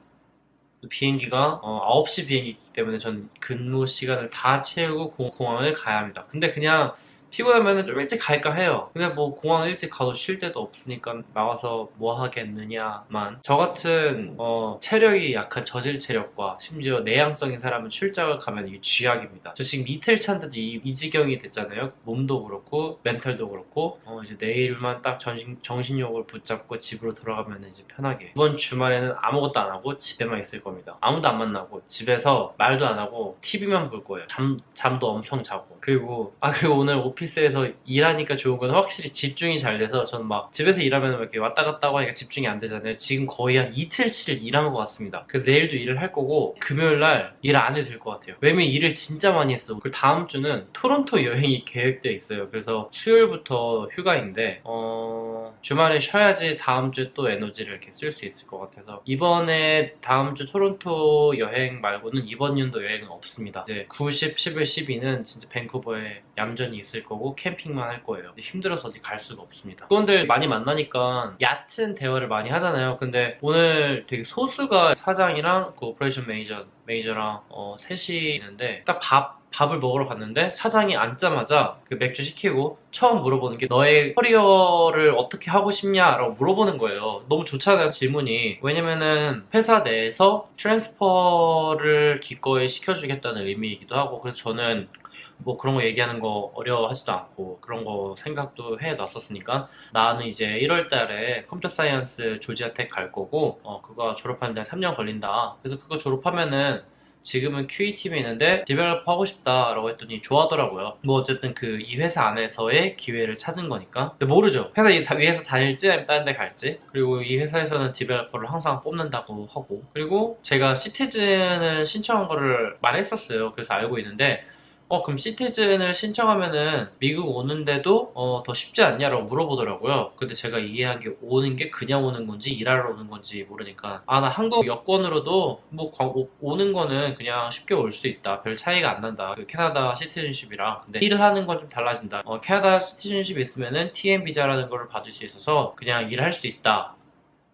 비행기가 9시 비행기이기 때문에 전 근무 시간을 다 채우고 공항을 가야 합니다. 근데 그냥 피곤하면 좀 일찍 갈까 해요. 근데 뭐 공항 일찍 가도 쉴 데도 없으니까 나와서 뭐 하겠느냐만. 저 같은 체력이 약한 저질 체력과 심지어 내향성인 사람은 출장을 가면 이게 쥐약입니다. 저 지금 이틀 차인데도 이 지경이 됐잖아요. 몸도 그렇고 멘탈도 그렇고 이제 내일만 딱 정신력을 붙잡고 집으로 돌아가면 이제 편하게. 이번 주말에는 아무것도 안 하고 집에만 있을 겁니다. 아무도 안 만나고 집에서 말도 안 하고 TV만 볼 거예요. 잠도 엄청 자고. 그리고 오늘 오피스에서 일하니까 좋은 건 확실히 집중이 잘 돼서 저는 막 집에서 일하면 이렇게 왔다 갔다 하고 하니까 집중이 안 되잖아요. 지금 거의 한 이틀치를 일한 것 같습니다. 그래서 내일도 일을 할 거고 금요일날 일 안 해도 될 것 같아요. 왜냐면 일을 진짜 많이 했어. 그리고 다음 주는 토론토 여행이 계획되어 있어요. 그래서 수요일부터 휴가인데 주말에 쉬어야지 다음 주에 또 에너지를 이렇게 쓸 수 있을 것 같아서 이번에 다음 주 토론토 여행 말고는 이번 연도 여행은 없습니다. 이제 9, 10, 11, 12는 진짜 밴쿠버에 얌전히 있을 거고 캠핑만 할 거예요. 근데 힘들어서 어디 갈 수가 없습니다. 직원들 많이 만나니까 얕은 대화를 많이 하잖아요. 근데 오늘 되게 소수가 사장이랑 그 오퍼레이션 매니저랑 셋이 있는데 딱 밥을 먹으러 갔는데 사장이 앉자마자 그 맥주 시키고 처음 물어보는 게 너의 커리어를 어떻게 하고 싶냐라고 물어보는 거예요. 너무 좋잖아요, 질문이. 왜냐면은 회사 내에서 트랜스퍼를 기꺼이 시켜주겠다는 의미이기도 하고 그래서 저는 뭐 그런 거 얘기하는 거 어려워하지도 않고 그런 거 생각도 해놨었으니까 나는 이제 1월 달에 컴퓨터 사이언스 조지아텍 갈 거고 그거 졸업하는데 3년 걸린다. 그래서 그거 졸업하면은 지금은 QE팀에 있는데 디벨로퍼 하고 싶다라고 했더니 좋아하더라고요. 뭐 어쨌든 이 회사 안에서의 기회를 찾은 거니까. 근데 모르죠. 위에서 다닐지 아니면 다른 데 갈지. 그리고 이 회사에서는 디벨로퍼를 항상 뽑는다고 하고 그리고 제가 시티즌을 신청한 거를 말했었어요. 그래서 알고 있는데 그럼 시티즌을 신청하면은 미국 오는데도 더 쉽지 않냐라고 물어보더라고요. 근데 제가 이해한 게 오는 게 그냥 오는 건지 일하러 오는 건지 모르니까 나 한국 여권으로도 뭐 오는 거는 그냥 쉽게 올 수 있다. 별 차이가 안 난다. 그 캐나다 시티즌십이랑. 근데 일을 하는 건 좀 달라진다. 캐나다 시티즌십 있으면은 TN 비자라는 거를 받을 수 있어서 그냥 일할 수 있다.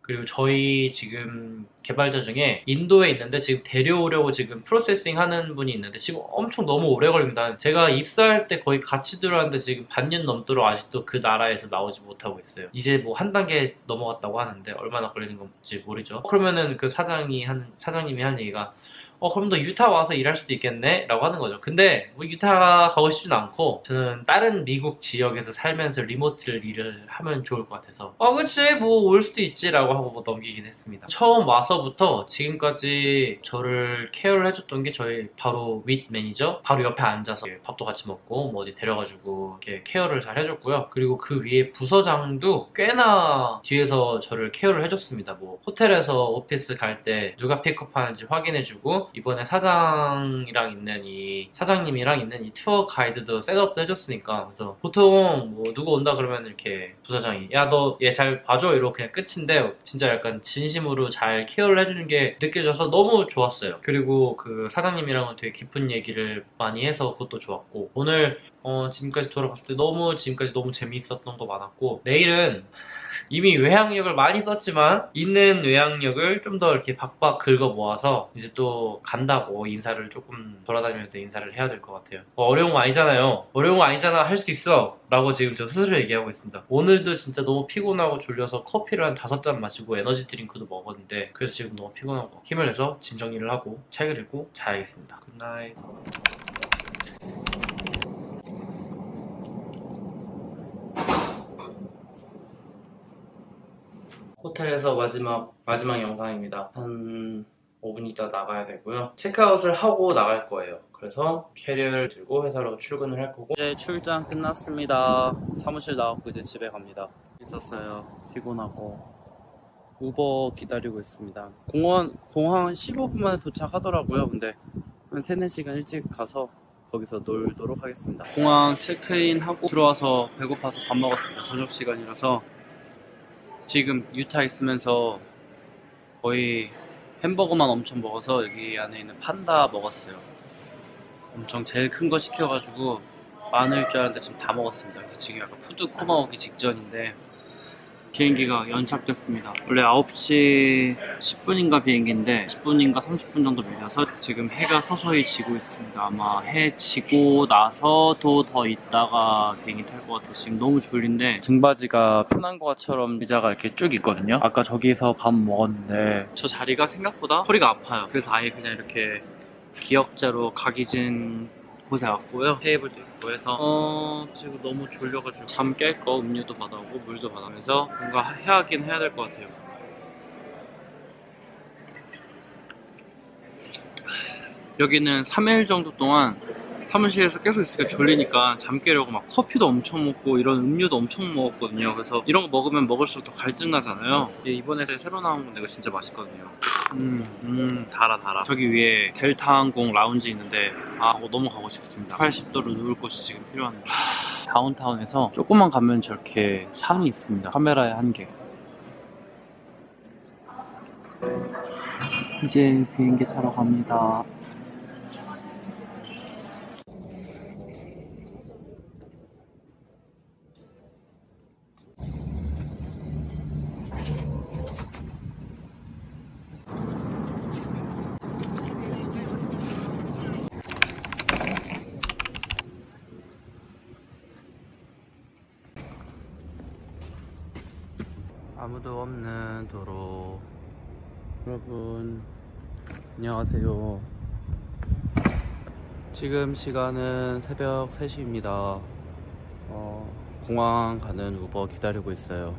그리고 저희 지금 개발자 중에 인도에 있는데 지금 데려오려고 지금 프로세싱 하는 분이 있는데 지금 엄청 너무 오래 걸립니다. 제가 입사할 때 거의 같이 들어왔는데 지금 반년 넘도록 아직도 그 나라에서 나오지 못하고 있어요. 이제 뭐 한 단계 넘어갔다고 하는데 얼마나 걸리는 건지 모르죠. 그러면은 그 사장님이 한 얘기가 그럼 너 유타 와서 일할 수도 있겠네? 라고 하는 거죠. 근데 뭐 유타 가고 싶진 않고 저는 다른 미국 지역에서 살면서 리모트를 일을 하면 좋을 것 같아서 그치 뭐 올 수도 있지 라고 하고 뭐 넘기긴 했습니다. 처음 와서부터 지금까지 저를 케어를 해줬던 게 저희 바로 윗 매니저 바로 옆에 앉아서 밥도 같이 먹고 뭐 어디 데려가지고 이렇게 케어를 잘 해줬고요. 그리고 그 위에 부서장도 꽤나 뒤에서 저를 케어를 해줬습니다. 뭐 호텔에서 오피스 갈 때 누가 픽업하는지 확인해주고 이번에 사장님이랑 있는 이 투어 가이드도 셋업도 해줬으니까 그래서 보통 뭐 누구 온다 그러면 이렇게 부사장이 야 너 얘 잘 봐줘 이러고 그냥 끝인데 진짜 약간 진심으로 잘 케어를 해주는 게 느껴져서 너무 좋았어요. 그리고 그 사장님이랑은 되게 깊은 얘기를 많이 해서 그것도 좋았고 오늘 지금까지 돌아봤을 때 지금까지 너무 재미있었던 거 많았고 내일은 이미 외항력을 많이 썼지만 있는 외항력을 좀 더 이렇게 박박 긁어 모아서 이제 또 간다고 인사를 조금 돌아다니면서 인사를 해야 될 것 같아요. 어려운 거 아니잖아요. 어려운 거 아니잖아. 할 수 있어. 라고 지금 저 스스로 얘기하고 있습니다. 오늘도 진짜 너무 피곤하고 졸려서 커피를 한 5잔 마시고 에너지 드링크도 먹었는데 그래서 지금 너무 피곤하고 힘을 내서 짐 정리를 하고 책을 읽고 자야겠습니다. 굿나잇. 호텔에서 마지막 영상입니다. 한 5분 있다 나가야 되고요. 체크아웃을 하고 나갈 거예요. 그래서 캐리어를 들고 회사로 출근을 할 거고 이제 출장 끝났습니다. 사무실 나가고 이제 집에 갑니다. 있었어요. 피곤하고 우버 기다리고 있습니다. 공항 한 15분 만에 도착하더라고요. 근데 한 3, 4시간 일찍 가서 거기서 놀도록 하겠습니다. 공항 체크인하고 들어와서 배고파서 밥 먹었습니다. 저녁 시간이라서 지금 유타 있으면서 거의 햄버거만 엄청 먹어서 여기 안에 있는 판다 먹었어요. 엄청 제일 큰 거 시켜가지고 많을 줄 알았는데 지금 다 먹었습니다. 그래서 지금 약간 푸드 코마 오기 직전인데 비행기가 연착됐습니다. 원래 9시 10분인가 비행기인데 10분인가 30분 정도 밀려서 지금 해가 서서히 지고 있습니다. 아마 해 지고 나서도 더 있다가 비행기 탈 것 같아요. 지금 너무 졸린데 등받이가 편한 것처럼 의자가 이렇게 쭉 있거든요. 아까 저기서 밥 먹었는데 저 자리가 생각보다 허리가 아파요. 그래서 아예 그냥 이렇게 기역자로 각이진 곳에 왔고요. 테이블도 있고 해서 지금 너무 졸려가지고 잠 깰 거 음료도 받아오고 물도 받아오면서 뭔가 해야긴 해야 될 것 같아요. 여기는 3일 정도 동안 사무실에서 계속 있으니까 졸리니까 잠 깨려고 막 커피도 엄청 먹고 이런 음료도 엄청 먹었거든요. 그래서 이런 거 먹으면 먹을수록 더 갈증나잖아요. 이번에 새로 나온 건데 이거 진짜 맛있거든요. 달아. 저기 위에 델타 항공 라운지 있는데 너무 가고 싶습니다. 80도로 누울 곳이 지금 필요합니다. 다운타운에서 조금만 가면 저렇게 산이 있습니다. 카메라의 한계. 이제 비행기 타러 갑니다. 아무도 없는 도로. 여러분 안녕하세요. 지금 시간은 새벽 3시입니다. 공항 가는 우버 기다리고 있어요.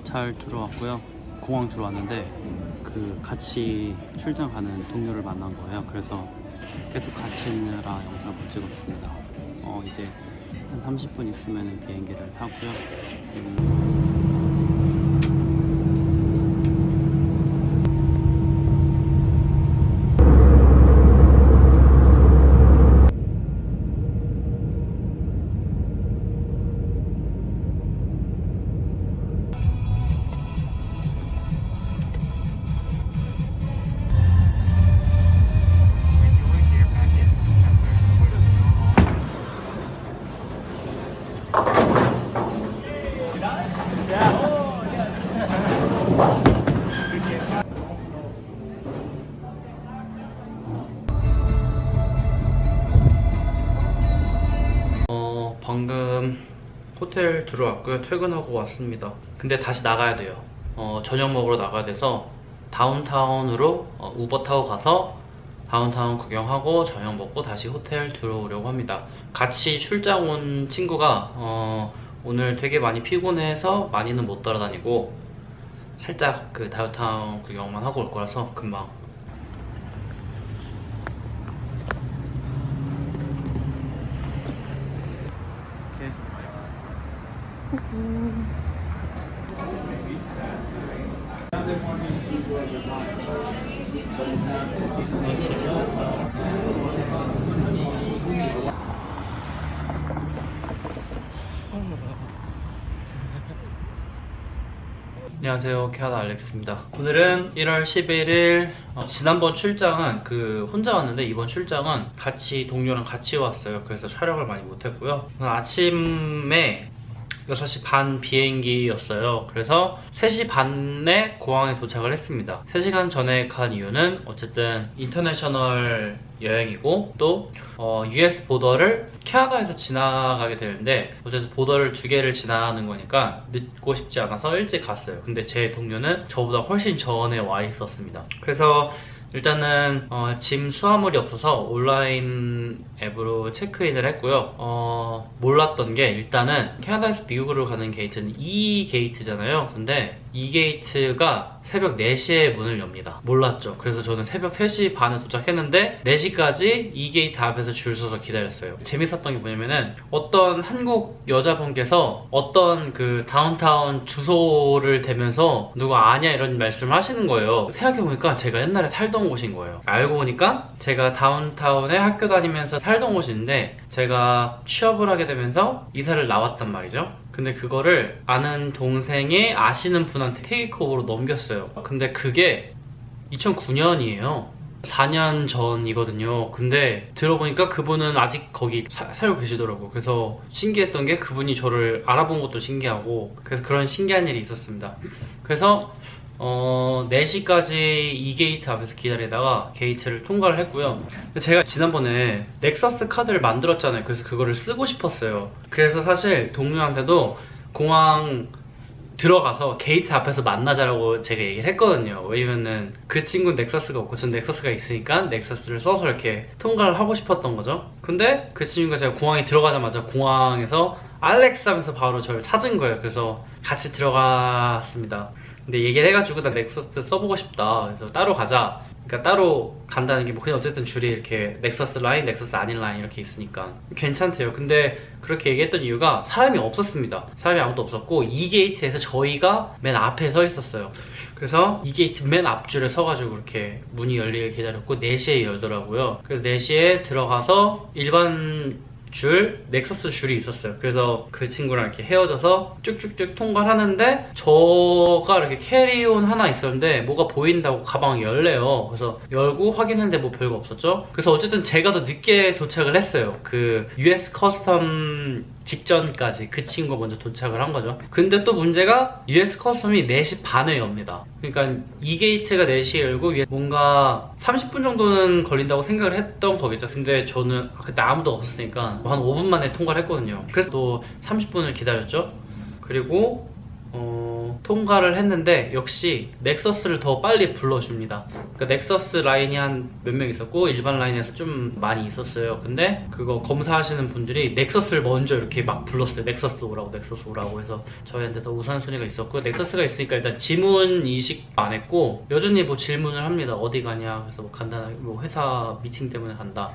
잘 들어왔고요. 공항 들어왔는데 같이 출장 가는 동료를 만난 거예요. 그래서 계속 같이 있느라 영상 못 찍었습니다. 이제 한 30분 있으면 비행기를 타고요. 방금 호텔 들어왔고요. 퇴근하고 왔습니다. 근데 다시 나가야 돼요. 저녁 먹으러 나가야 돼서 다운타운으로 우버 타고 가서 다운타운 구경하고 저녁 먹고 다시 호텔 들어오려고 합니다. 같이 출장 온 친구가 오늘 되게 많이 피곤해서 많이는 못 돌아다니고 살짝 다운타운 구경만 하고 올 거라서 금방. 안녕하세요, 캐나다 알렉스입니다. 오늘은 1월 11일 지난번 출장은 혼자 왔는데 이번 출장은 동료랑 같이 왔어요. 그래서 촬영을 많이 못했고요. 아침에 6시 반 비행기였어요. 그래서 3시 반에 공항에 도착을 했습니다. 3시간 전에 간 이유는 어쨌든 인터내셔널 여행이고 또 US 보더를 캐나다에서 지나가게 되는데 어쨌든 보더를 2개를 지나가는 거니까 늦고 싶지 않아서 일찍 갔어요. 근데 제 동료는 저보다 훨씬 전에 와 있었습니다. 그래서 일단은 짐 수화물이 없어서 온라인 앱으로 체크인을 했고요. 몰랐던 게 일단은 캐나다에서 미국으로 가는 게이트는 E 게이트잖아요. 근데 E 게이트가 새벽 4시에 문을 엽니다. 몰랐죠. 그래서 저는 새벽 3시 반에 도착했는데 4시까지 E 게이트 앞에서 줄 서서 기다렸어요. 재밌었던 게 뭐냐면은 어떤 한국 여자분께서 어떤 다운타운 주소를 대면서 누가 아냐 이런 말씀을 하시는 거예요. 생각해보니까 제가 옛날에 살던 곳인 거예요. 알고 보니까 제가 다운타운에 학교 다니면서 살던 곳인데 제가 취업을 하게 되면서 이사를 나왔단 말이죠. 근데 그거를 아는 동생의 아시는 분한테 테이크오버로 넘겼어요. 근데 그게 2009년이에요. 4년 전이거든요. 근데 들어보니까 그분은 아직 거기 살고 계시더라고요. 그래서 신기했던 게 그분이 저를 알아본 것도 신기하고 그래서 그런 신기한 일이 있었습니다. 그래서 4시까지 이 게이트 앞에서 기다리다가 게이트를 통과를 했고요. 제가 지난번에 넥서스 카드를 만들었잖아요. 그래서 그거를 쓰고 싶었어요. 그래서 사실 동료한테도 공항 들어가서 게이트 앞에서 만나자라고 제가 얘기를 했거든요. 왜냐면은 그 친구는 넥서스가 없고 전 넥서스가 있으니까 넥서스를 써서 이렇게 통과를 하고 싶었던 거죠. 근데 그 친구가 제가 공항에 들어가자마자 공항에서 알렉스 하면서 바로 저를 찾은 거예요. 그래서 같이 들어갔습니다. 근데 얘기를 해가지고 나 넥서스 써보고 싶다. 그래서 따로 가자. 그러니까 따로 간다는 게 뭐 그냥 어쨌든 줄이 이렇게 넥서스 라인, 넥서스 아닌 라인 이렇게 있으니까 괜찮대요. 근데 그렇게 얘기했던 이유가 사람이 없었습니다. 사람이 아무도 없었고 이 게이트에서 저희가 맨 앞에 서 있었어요. 그래서 이 게이트 맨 앞줄에 서가지고 이렇게 문이 열리길 기다렸고 4시에 열더라고요. 그래서 4시에 들어가서 일반 넥서스 줄이 있었어요. 그래서 그 친구랑 이렇게 헤어져서 쭉쭉쭉 통과를 하는데 저가 이렇게 캐리온 하나 있었는데 뭐가 보인다고 가방이 열래요. 그래서 열고 확인했는데 뭐 별거 없었죠. 그래서 어쨌든 제가 더 늦게 도착을 했어요. US 커스텀 직전까지 그 친구가 먼저 도착을 한 거죠. 근데 또 문제가 US 커스텀이 4시 반에 엽니다. 그러니까 이 게이트가 4시에 열고 뭔가 30분 정도는 걸린다고 생각을 했던 거겠죠. 근데 저는 그때 아무도 없었으니까 한 5분 만에 통과를 했거든요. 그래서 또 30분을 기다렸죠. 그리고 통과를 했는데 역시 넥서스를 더 빨리 불러줍니다. 그러니까 넥서스 라인이 한 몇 명 있었고 일반 라인에서 좀 많이 있었어요. 근데 그거 검사하시는 분들이 넥서스를 먼저 이렇게 막 불렀어요. 넥서스 오라고 해서 저희한테 더 우선순위가 있었고 넥서스가 있으니까 일단 지문 인식 안 했고 여전히 뭐 질문을 합니다. 어디 가냐. 그래서 뭐 간단하게 뭐 회사 미팅 때문에 간다.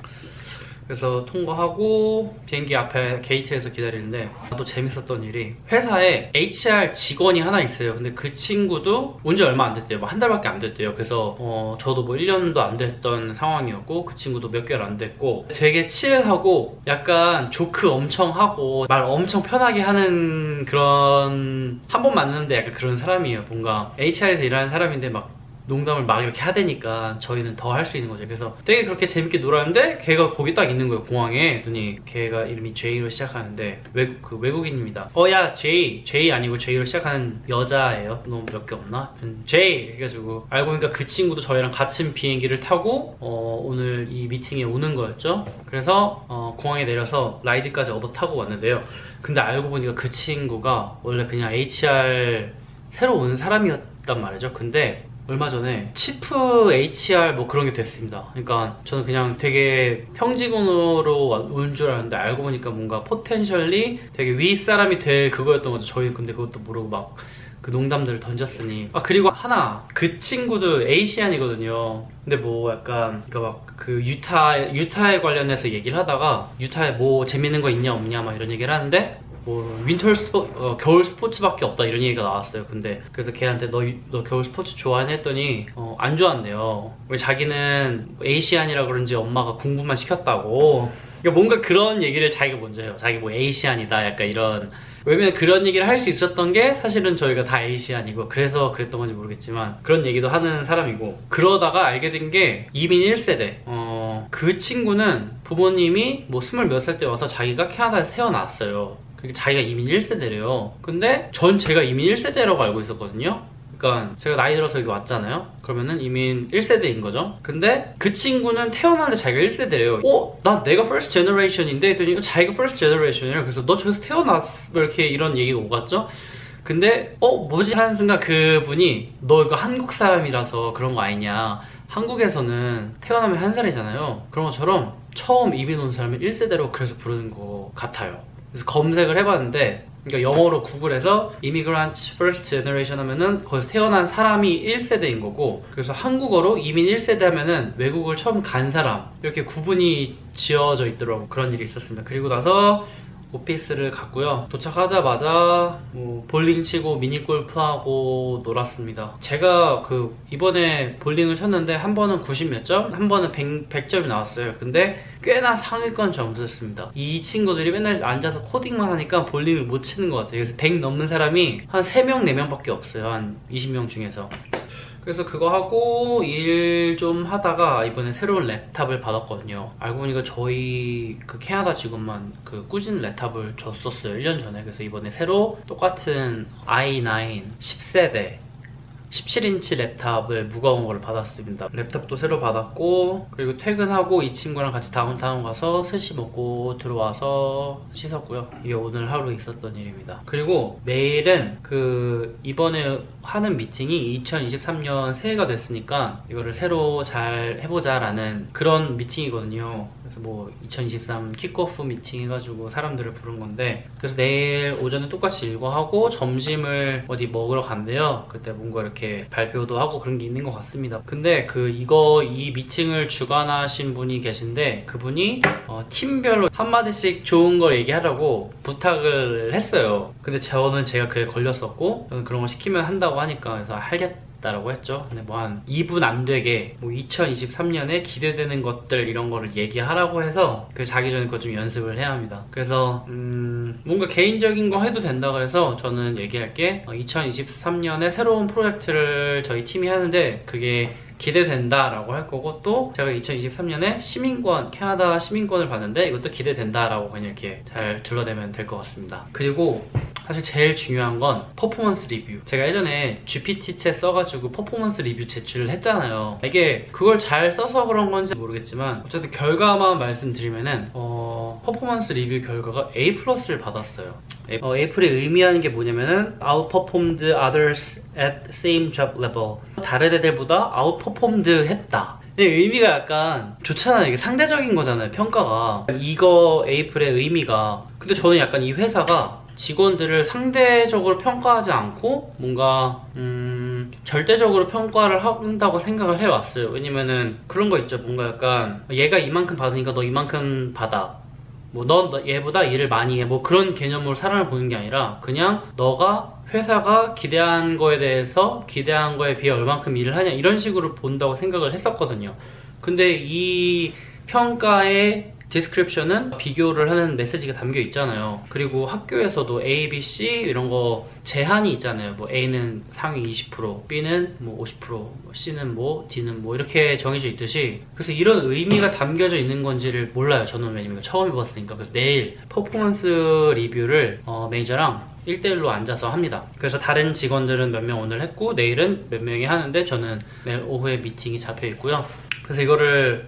그래서 통과하고 비행기 앞에 게이트에서 기다리는데 또 재밌었던 일이 회사에 HR 직원이 하나 있어요. 근데 그 친구도 온 지 얼마 안 됐대요. 뭐 한 달밖에 안 됐대요. 그래서 저도 뭐 1년도 안 됐던 상황이었고 그 친구도 몇 개월 안 됐고 되게 칠하고 약간 조크 엄청 하고 말 엄청 편하게 하는 그런 한 번 만났는데 약간 그런 사람이에요. 뭔가 HR에서 일하는 사람인데 막 농담을 막 이렇게 하대니까 저희는 더 할 수 있는 거죠. 그래서 되게 그렇게 재밌게 놀았는데 걔가 거기 딱 있는 거예요. 공항에. 그랬더니 걔가 이름이 J로 시작하는데 외국인입니다. 야 J 아니고 J로 시작하는 여자예요. 너무 몇 개 없나? J 해가지고 알고 보니까 그 친구도 저희랑 같은 비행기를 타고 오늘 이 미팅에 오는 거였죠. 그래서 공항에 내려서 라이드까지 얻어 타고 왔는데요. 근데 알고 보니까 그 친구가 원래 그냥 HR 새로 오는 사람이었단 말이죠. 근데 얼마 전에 치프 HR 뭐 그런 게 됐습니다. 그러니까 저는 그냥 되게 평직원으로 온 줄 알았는데 알고 보니까 뭔가 포텐셜리 되게 윗사람이 될 그거였던 거죠. 저희는 근데 그것도 모르고 막 그 농담들을 던졌으니. 그리고 하나 그 친구도 에이시안이거든요. 근데 뭐 약간 그러니까 막 그 유타에 관련해서 얘기를 하다가 유타에 뭐 재밌는 거 있냐 없냐 막 이런 얘기를 하는데 뭐 겨울 스포츠밖에 없다 이런 얘기가 나왔어요. 근데 그래서 걔한테 너 겨울 스포츠 좋아하냐 했더니 안 좋아한대요. 왜 자기는 에이시안이라 그런지 엄마가 공부만 시켰다고. 그러니까 뭔가 그런 얘기를 자기가 먼저 해요. 자기 뭐 에이시안이다 약간 이런 왜냐면 그런 얘기를 할 수 있었던 게 사실은 저희가 다 아시안이고 그래서 그랬던 건지 모르겠지만 그런 얘기도 하는 사람이고 그러다가 알게 된 게 이민 1세대 그 친구는 부모님이 뭐 20몇 살 때 와서 자기가 캐나다에서 태어났어요. 그러니까 자기가 이민 1세대래요. 근데 전 제가 이민 1세대라고 알고 있었거든요. 그러니까 제가 나이 들어서 여기 왔잖아요. 그러면은 이민 1세대인 거죠. 근데 그 친구는 태어났는데 자기가 1세대래요. 내가 first generation인데 했더니 자기가 first generation이래요. 그래서 너 저기서 태어났어? 이렇게 이런 얘기가 오갔죠. 근데 뭐지? 하는 순간 그분이 너 이거 한국 사람이라서 그런 거 아니냐. 한국에서는 태어나면 1살이잖아요. 그런 것처럼 처음 이민 온 사람을 1세대로 그래서 부르는 것 같아요. 그래서 검색을 해봤는데 그러니까 영어로 구글에서 Immigrant First Generation 하면은 거기서 태어난 사람이 1세대인 거고 그래서 한국어로 이민 1세대 하면은 외국을 처음 간 사람 이렇게 구분이 지어져 있더라고. 그런 일이 있었습니다. 그리고 나서 오피스를 갔고요. 도착하자마자 뭐 볼링 치고 미니골프하고 놀았습니다. 제가 이번에 볼링을 쳤는데 한 번은 90몇 점, 한 번은 100점이 나왔어요. 근데 꽤나 상위권 점수였습니다. 이 친구들이 맨날 앉아서 코딩만 하니까 볼링을 못 치는 것 같아요. 그래서 100 넘는 사람이 한 3명, 4명밖에 없어요. 한 20명 중에서. 그래서 그거 하고 일 좀 하다가 이번에 새로운 랩탑을 받았거든요. 알고 보니까 저희 캐나다 직원만 꾸준 랩탑을 줬었어요. 1년 전에. 그래서 이번에 새로 똑같은 i9 10세대 17인치 랩탑을 무거운 걸 받았습니다. 랩탑도 새로 받았고 그리고 퇴근하고 이 친구랑 같이 다운타운 가서 스시 먹고 들어와서 씻었고요. 이게 오늘 하루 있었던 일입니다. 그리고 내일은 이번에 하는 미팅이 2023년 새해가 됐으니까 이거를 새로 잘 해보자 라는 그런 미팅이거든요. 그래서 뭐 2023 킥오프 미팅 해가지고 사람들을 부른 건데 그래서 내일 오전에 똑같이 이거 하고 점심을 어디 먹으러 간대요. 그때 뭔가 이렇게 발표도 하고 그런 게 있는 것 같습니다. 근데 이 미팅을 주관하신 분이 계신데 그분이 팀별로 한마디씩 좋은 걸 얘기하라고 부탁을 했어요. 근데 저는 제가 그에 걸렸었고 그런 거 시키면 한다고 하니까 그래서 하겠다라고 했죠. 근데 뭐 한 2분 안 되게 2023년에 기대되는 것들 이런 거를 얘기하라고 해서 자기 전에 그거 좀 연습을 해야 합니다. 그래서 뭔가 개인적인 거 해도 된다고 해서 저는 얘기할게 2023년에 새로운 프로젝트를 저희 팀이 하는데 그게 기대된다라고 할 거고 또 제가 2023년에 캐나다 시민권을 받는데 이것도 기대된다라고 그냥 이렇게 잘 둘러대면 될 것 같습니다. 그리고 사실 제일 중요한 건 퍼포먼스 리뷰. 제가 예전에 GPT-챗 써가지고 퍼포먼스 리뷰 제출을 했잖아요. 이게 그걸 잘 써서 그런 건지 모르겠지만 어쨌든 결과만 말씀드리면은 퍼포먼스 리뷰 결과가 A+를 받았어요. A+이 의미하는 게 뭐냐면은 outperformed others at same job level. 다른 애들보다 outperformed 했다. 의미가 약간 좋잖아요. 이게 상대적인 거잖아요, 평가가. 이거 A+의 의미가. 근데 저는 약간 이 회사가 직원들을 상대적으로 평가하지 않고 뭔가 절대적으로 평가를 한다고 생각을 해왔어요. 왜냐면은 그런 거 있죠. 뭔가 약간 얘가 이만큼 받으니까 너 이만큼 받아. 뭐 너 얘보다 일을 많이 해. 뭐 그런 개념으로 사람을 보는 게 아니라 그냥 너가 회사가 기대한 거에 대해서 기대한 거에 비해 얼만큼 일을 하냐 이런 식으로 본다고 생각을 했었거든요. 근데 이 평가의 디스크립션은 비교를 하는 메시지가 담겨 있잖아요. 그리고 학교에서도 A, B, C 이런 거 제한이 있잖아요. 뭐 A는 상위 20%, B는 뭐 50%, C는 뭐, D는 뭐 이렇게 정해져 있듯이 그래서 이런 의미가 담겨져 있는 건지를 몰라요. 저는 왜냐면 처음 해봤으니까. 그래서 내일 퍼포먼스 리뷰를 매니저랑 1대1로 앉아서 합니다. 그래서 다른 직원들은 몇 명 오늘 했고 내일은 몇 명이 하는데 저는 내일 오후에 미팅이 잡혀 있고요. 그래서 이거를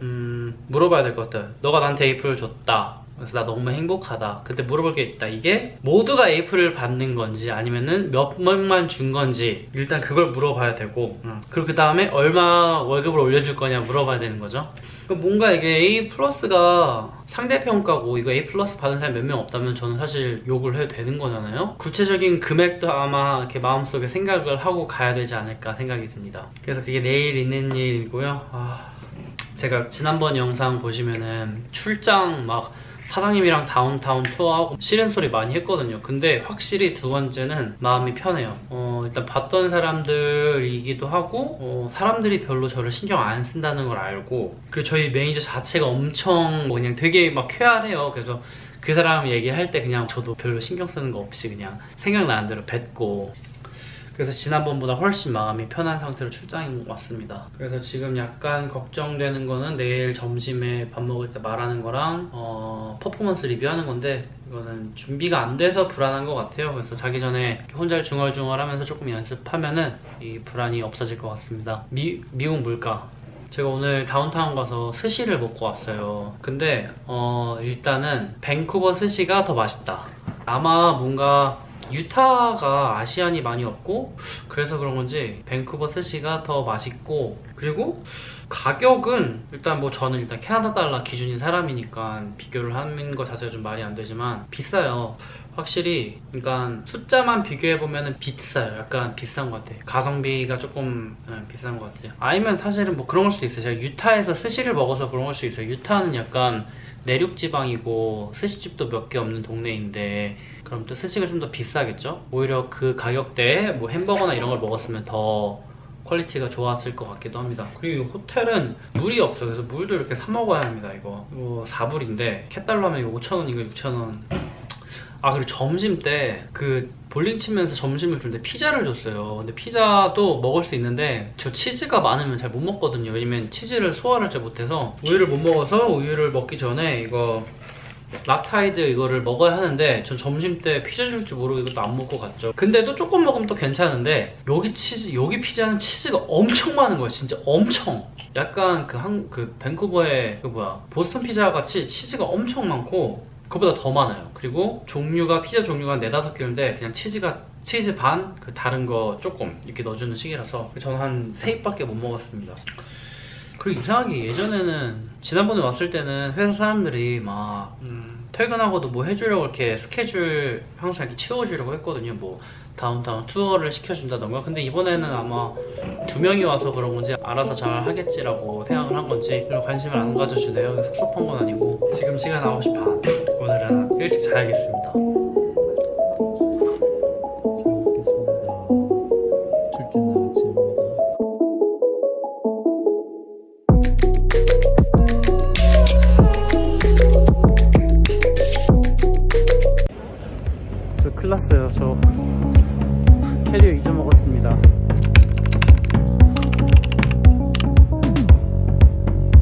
물어봐야 될 것 같아요. 너가 나한테 A+를 줬다. 그래서 나 너무 행복하다. 근데 물어볼 게 있다. 이게 모두가 A+를 받는 건지 아니면은 몇 명만 준 건지 일단 그걸 물어봐야 되고 그리고 그 다음에 얼마 월급을 올려줄 거냐 물어봐야 되는 거죠. 뭔가 이게 A+가 상대평가고 이거 A+ 받은 사람이 몇 명 없다면 저는 사실 욕을 해도 되는 거잖아요. 구체적인 금액도 아마 이렇게 마음속에 생각을 하고 가야 되지 않을까 생각이 듭니다. 그래서 그게 내일 있는 일이고요. 제가 지난번 영상 보시면은 출장 막 사장님이랑 다운타운 투어하고 싫은 소리 많이 했거든요. 근데 확실히 두 번째는 마음이 편해요. 일단 봤던 사람들이기도 하고 사람들이 별로 저를 신경 안 쓴다는 걸 알고 그리고 저희 매니저 자체가 엄청 그냥 되게 막 쾌활해요. 그래서 그 사람 얘기할 때 그냥 저도 별로 신경 쓰는 거 없이 그냥 생각나는 대로 뱉고, 그래서 지난번보다 훨씬 마음이 편한 상태로 출장이 왔습니다. 그래서 지금 약간 걱정되는 거는 내일 점심에 밥 먹을 때 말하는 거랑 퍼포먼스 리뷰하는 건데, 이거는 준비가 안 돼서 불안한 것 같아요. 그래서 자기 전에 혼자 중얼중얼 하면서 조금 연습하면은 이 불안이 없어질 것 같습니다. 미국 물가, 제가 오늘 다운타운 가서 스시를 먹고 왔어요. 근데 일단은 밴쿠버 스시가 더 맛있다. 아마 뭔가 유타가 아시안이 많이 없고 그래서 그런 건지 밴쿠버 스시가 더 맛있고, 그리고 가격은 일단 뭐 저는 일단 캐나다 달러 기준인 사람이니까 비교를 하는 거 자체가 좀 말이 안 되지만 비싸요. 확실히. 그러니까 숫자만 비교해보면 비싸요. 약간 비싼 것 같아요. 가성비가 조금 비싼 것 같아요. 아니면 사실은 뭐 그런 걸 수도 있어요. 제가 유타에서 스시를 먹어서 그런 걸 수도 있어요. 유타는 약간 내륙지방이고 스시집도 몇 개 없는 동네인데 그럼 또 스시가 좀 더 비싸겠죠? 오히려 그 가격대에 뭐 햄버거나 이런 걸 먹었으면 더 퀄리티가 좋았을 것 같기도 합니다. 그리고 호텔은 물이 없어요. 그래서 물도 이렇게 사 먹어야 합니다. 이거 4불인데 캣달러 하면 이거 5,000원인가 6,000원. 아, 그리고 점심 때 그 볼링 치면서 점심을 주는데 피자를 줬어요. 근데 피자도 먹을 수 있는데 저 치즈가 많으면 잘 못 먹거든요. 왜냐면 치즈를 소화를 잘 못해서 우유를 못 먹어서 우유를 먹기 전에 이거 락타이드 이거를 먹어야 하는데 전 점심 때 피자 줄 줄 모르고 이것도 안 먹고 갔죠. 근데도 조금 먹으면 또 괜찮은데 여기 피자는 치즈가 엄청 많은 거예요. 진짜 엄청. 약간 그 밴쿠버의 보스턴 피자 같이 치즈가 엄청 많고 그거보다 더 많아요. 그리고 피자 종류가 한 4-5개인데 그냥 치즈 반, 그 다른 거 조금 이렇게 넣어주는 식이라서 저는 한 3입밖에 못 먹었습니다. 그리고 이상하게 예전에는 지난번에 왔을 때는 회사 사람들이 막 퇴근하고도 뭐 해주려고 이렇게 스케줄 항상 이렇게 채워주려고 했거든요. 뭐 다운타운 투어를 시켜준다던가. 근데 이번에는 아마 2명이 와서 그런 건지 알아서 잘 하겠지라고 생각을 한 건지 별로 관심을 안 가져주네요. 섭섭한 건 아니고. 지금 시간 9시 반. 오늘은 일찍 자야겠습니다. 잘 먹겠습니다. 둘째 날의 아침입니다. 저 큰일 났어요. 저 캐리어 잊어먹었습니다.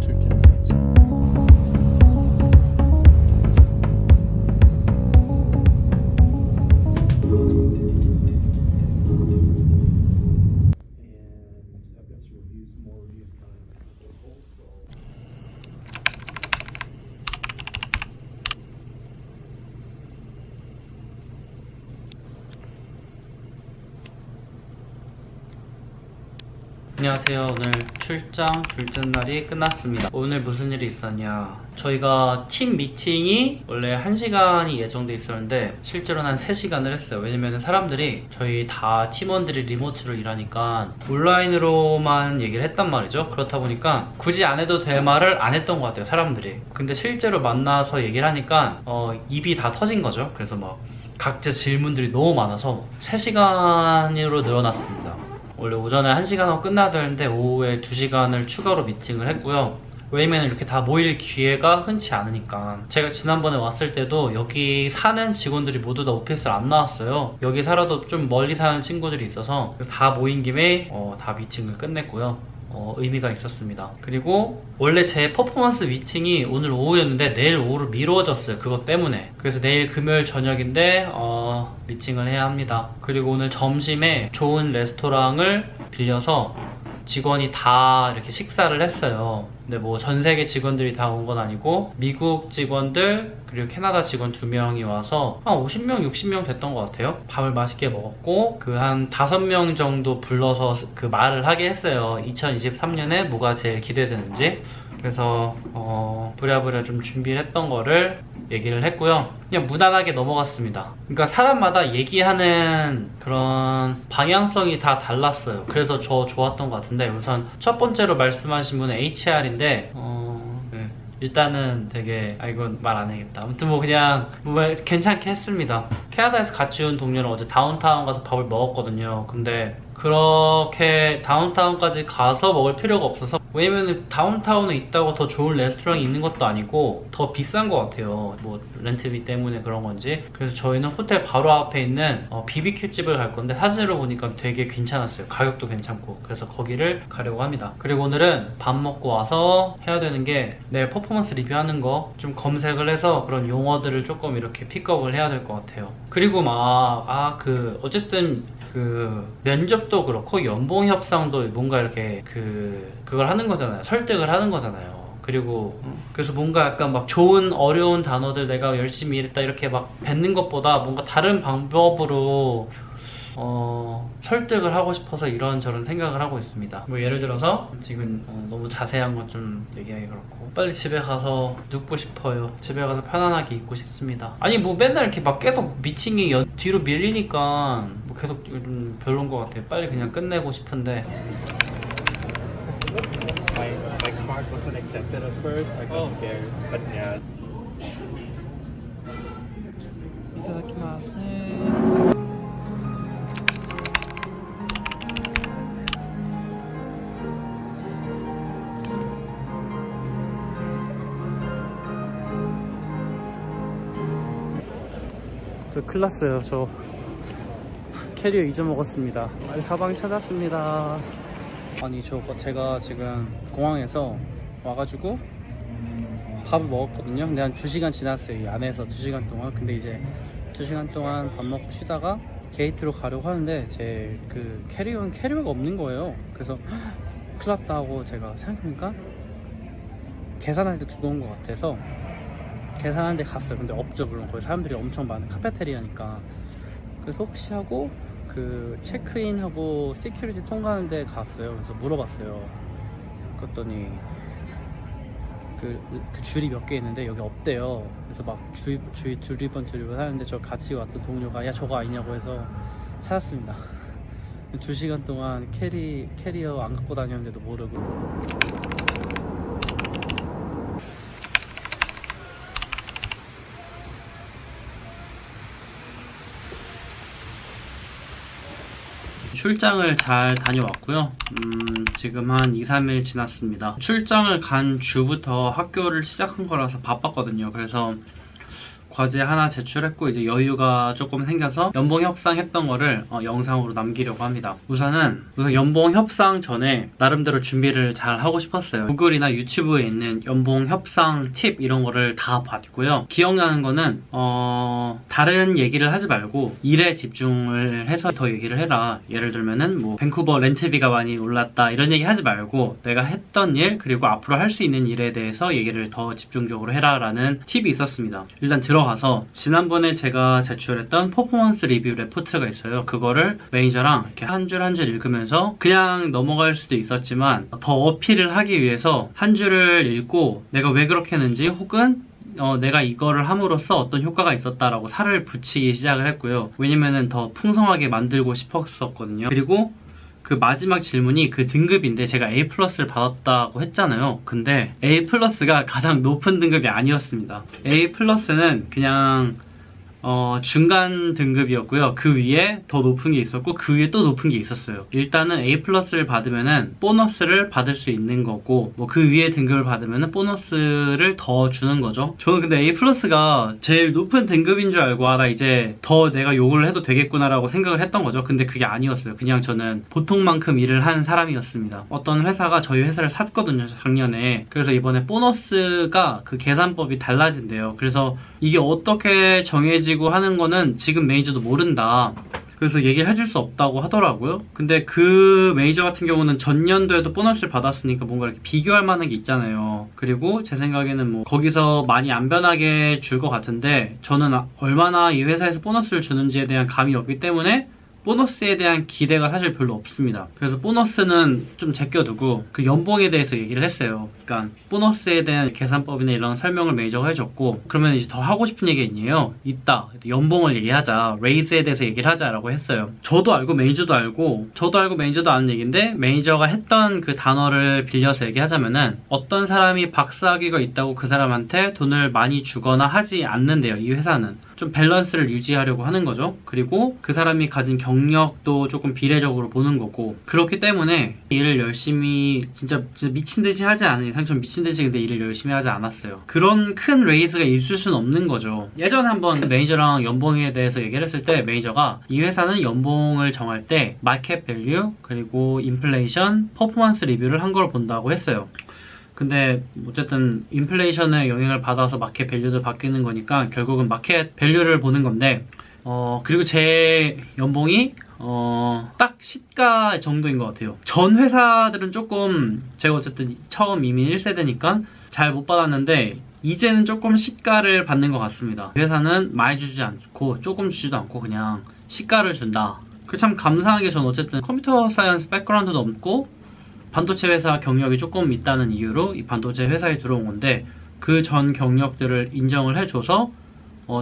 둘째 날의 아침입니다. 안녕하세요. 오늘 출장 둘째 날이 끝났습니다. 오늘 무슨 일이 있었냐, 저희가 팀 미팅이 원래 1시간이 예정돼 있었는데 실제로는 한 3시간을 했어요. 왜냐면 사람들이 저희 다 팀원들이 리모트로 일하니까 온라인으로만 얘기를 했단 말이죠. 그렇다 보니까 굳이 안 해도 될 말을 안 했던 것 같아요, 사람들이. 근데 실제로 만나서 얘기를 하니까 입이 다 터진 거죠. 그래서 막 각자 질문들이 너무 많아서 3시간으로 늘어났습니다. 원래 오전에 1시간 하고 끝나야 되는데 오후에 2시간을 추가로 미팅을 했고요. 왜냐면 이렇게 다 모일 기회가 흔치 않으니까. 제가 지난번에 왔을 때도 여기 사는 직원들이 모두 다 오피스를 안 나왔어요. 여기 살아도 좀 멀리 사는 친구들이 있어서 다 모인 김에 다 미팅을 끝냈고요. 의미가 있었습니다. 그리고 원래 제 퍼포먼스 미팅이 오늘 오후였는데 내일 오후로 미뤄졌어요. 그것 때문에. 그래서 내일 금요일 저녁인데 미팅을 해야 합니다. 그리고 오늘 점심에 좋은 레스토랑을 빌려서 직원이 다 이렇게 식사를 했어요. 근데 뭐 전 세계 직원들이 다 온 건 아니고 미국 직원들 그리고 캐나다 직원 2명이 와서 한 50명, 60명 됐던 것 같아요. 밥을 맛있게 먹었고 그 한 5명 정도 불러서 그 말을 하게 했어요. 2023년에 뭐가 제일 기대되는지. 그래서 부랴부랴 좀 준비를 했던 거를 얘기를 했고요. 그냥 무난하게 넘어갔습니다. 그러니까 사람마다 얘기하는 그런 방향성이 다 달랐어요. 그래서 저 좋았던 것 같은데, 우선 첫 번째로 말씀하신 분은 HR인데 네. 일단은 되게 이건 말 안 해야겠다. 아무튼 뭐 그냥 괜찮게 했습니다. 캐나다에서 같이 온 동료는 어제 다운타운 가서 밥을 먹었거든요. 근데 그렇게 다운타운까지 가서 먹을 필요가 없어서 왜냐면 다운타운에 있다고 더 좋은 레스토랑이 있는 것도 아니고 더 비싼 것 같아요. 뭐 렌트비 때문에 그런 건지. 그래서 저희는 호텔 바로 앞에 있는 BBQ 집을 갈 건데 사진으로 보니까 되게 괜찮았어요. 가격도 괜찮고. 그래서 거기를 가려고 합니다. 그리고 오늘은 밥 먹고 와서 해야 되는 게 내일 퍼포먼스 리뷰하는 거 좀 검색을 해서 그런 용어들을 조금 이렇게 픽업을 해야 될 것 같아요. 그리고 어쨌든 면접도 그렇고 연봉 협상도 뭔가 이렇게 그걸 하는 거잖아요. 설득을 하는 거잖아요. 그리고 그래서 뭔가 약간 막 좋은 어려운 단어들 내가 열심히 일했다 이렇게 막 뱉는 것보다 뭔가 다른 방법으로 설득을 하고 싶어서 이런저런 생각을 하고 있습니다. 뭐 예를 들어서 지금 너무 자세한 건 좀 얘기하기 그렇고 빨리 집에 가서 눕고 싶어요. 집에 가서 편안하게 있고 싶습니다. 아니 뭐 맨날 이렇게 막 계속 미팅이 뒤로 밀리니까 뭐 계속 좀 별론 것 같아요. 빨리 그냥 끝내고 싶은데. My card wasn't accepted at first. I got scared, but yeah. 이타다키마스. 저 큰일 났어요. 저 캐리어 잊어먹었습니다. 빨리 가방 찾았습니다. 아니 제가 지금 공항에서 와가지고 밥을 먹었거든요. 근데 한 2시간 지났어요. 이 안에서 2시간 동안. 근데 이제 2시간 동안 밥 먹고 쉬다가 게이트로 가려고 하는데 제 캐리어가 없는 거예요. 그래서 큰일 났다 하고 제가 생각해보니까 계산할 때 두고 온 것 같아서 계산하는 데 갔어요. 근데 없죠. 물론 거기 사람들이 엄청 많은 카페테리아니까. 그래서 혹시 하고 체크인하고 시큐리티 통과하는 데 갔어요. 그래서 물어봤어요. 그랬더니 그 줄이 몇 개 있는데 여기 없대요. 그래서 막 두리번 하는데 저 같이 왔던 동료가 야 저거 아니냐고 해서 찾았습니다. 2시간 동안 캐리어 안 갖고 다녔는데도 모르고. 출장을 잘 다녀왔고요. 지금 한 2, 3일 지났습니다. 출장을 간 주부터 학교를 시작한 거라서 바빴거든요. 그래서 과제 하나 제출했고 이제 여유가 조금 생겨서 연봉 협상했던 거를 영상으로 남기려고 합니다. 우선 연봉 협상 전에 나름대로 준비를 잘 하고 싶었어요. 구글이나 유튜브에 있는 연봉 협상 팁 이런 거를 다 봤고요. 기억나는 거는 다른 얘기를 하지 말고 일에 집중을 해서 더 얘기를 해라. 예를 들면은 뭐 밴쿠버 렌트비가 많이 올랐다 이런 얘기 하지 말고 내가 했던 일 그리고 앞으로 할 수 있는 일에 대해서 얘기를 더 집중적으로 해라 라는 팁이 있었습니다. 일단 들어가서 지난번에 제가 제출했던 퍼포먼스 리뷰 레포트가 있어요. 그거를 매니저랑 이렇게 한 줄 한 줄 읽으면서 그냥 넘어갈 수도 있었지만 더 어필을 하기 위해서 한 줄을 읽고 내가 왜 그렇게 했는지 혹은 내가 이거를 함으로써 어떤 효과가 있었다라고 살을 붙이기 시작을 했고요. 왜냐면은 더 풍성하게 만들고 싶었었거든요. 그리고 그 마지막 질문이 그 등급인데 제가 A+를 받았다고 했잖아요. 근데 A+가 가장 높은 등급이 아니었습니다. A+는 그냥 중간 등급이었고요. 그 위에 더 높은 게 있었고 그 위에 또 높은 게 있었어요. 일단은 A+를 받으면은 보너스를 받을 수 있는 거고 뭐 그 위에 등급을 받으면은 보너스를 더 주는 거죠. 저는 근데 A+가 제일 높은 등급인 줄 알고 나 이제 더 내가 요구를 해도 되겠구나라고 생각을 했던 거죠. 근데 그게 아니었어요. 그냥 저는 보통만큼 일을 한 사람이었습니다. 어떤 회사가 저희 회사를 샀거든요. 작년에. 그래서 이번에 보너스가 그 계산법이 달라진대요. 그래서 이게 어떻게 정해지고 하는 거는 지금 매니저도 모른다. 그래서 얘기를 해줄 수 없다고 하더라고요. 근데 그 매니저 같은 경우는 전년도에도 보너스를 받았으니까 뭔가 이렇게 비교할 만한 게 있잖아요. 그리고 제 생각에는 뭐 거기서 많이 안 변하게 줄 것 같은데 저는 얼마나 이 회사에서 보너스를 주는지에 대한 감이 없기 때문에 보너스에 대한 기대가 사실 별로 없습니다. 그래서 보너스는 좀 제껴두고 그 연봉에 대해서 얘기를 했어요. 그러니까 보너스에 대한 계산법이나 이런 설명을 매니저가 해줬고 그러면 이제 더 하고 싶은 얘기 있네요. 있다. 연봉을 얘기하자. 레이즈에 대해서 얘기를 하자라고 했어요. 저도 알고 매니저도 알고 저도 알고 매니저도 아는 얘기인데 매니저가 했던 그 단어를 빌려서 얘기하자면은 어떤 사람이 박사학위가 있다고 그 사람한테 돈을 많이 주거나 하지 않는데요. 이 회사는. 좀 밸런스를 유지하려고 하는 거죠. 그리고 그 사람이 가진 경력도 조금 비례적으로 보는 거고, 그렇기 때문에 일을 열심히 진짜 미친 듯이 하지 않은 이상, 좀 미친 듯이 근데 일을 열심히 하지 않았어요. 그런 큰 레이즈가 있을 수는 없는 거죠. 예전에 한번 매니저랑 연봉에 대해서 얘기를 했을 때 매니저가 이 회사는 연봉을 정할 때 마켓 밸류 그리고 인플레이션, 퍼포먼스 리뷰를 한 걸 본다고 했어요. 근데 어쨌든 인플레이션의 영향을 받아서 마켓 밸류도 바뀌는 거니까 결국은 마켓 밸류를 보는 건데, 그리고 제 연봉이 딱 시가 정도인 것 같아요. 전 회사들은 조금, 제가 어쨌든 처음 이민 1세대니까 잘 못 받았는데 이제는 조금 시가를 받는 것 같습니다. 회사는 많이 주지 않고 조금 주지도 않고 그냥 시가를 준다. 그 참 감사하게 전 어쨌든 컴퓨터 사이언스 백그라운드도 없고 반도체 회사 경력이 조금 있다는 이유로 이 반도체 회사에 들어온 건데, 그 전 경력들을 인정을 해줘서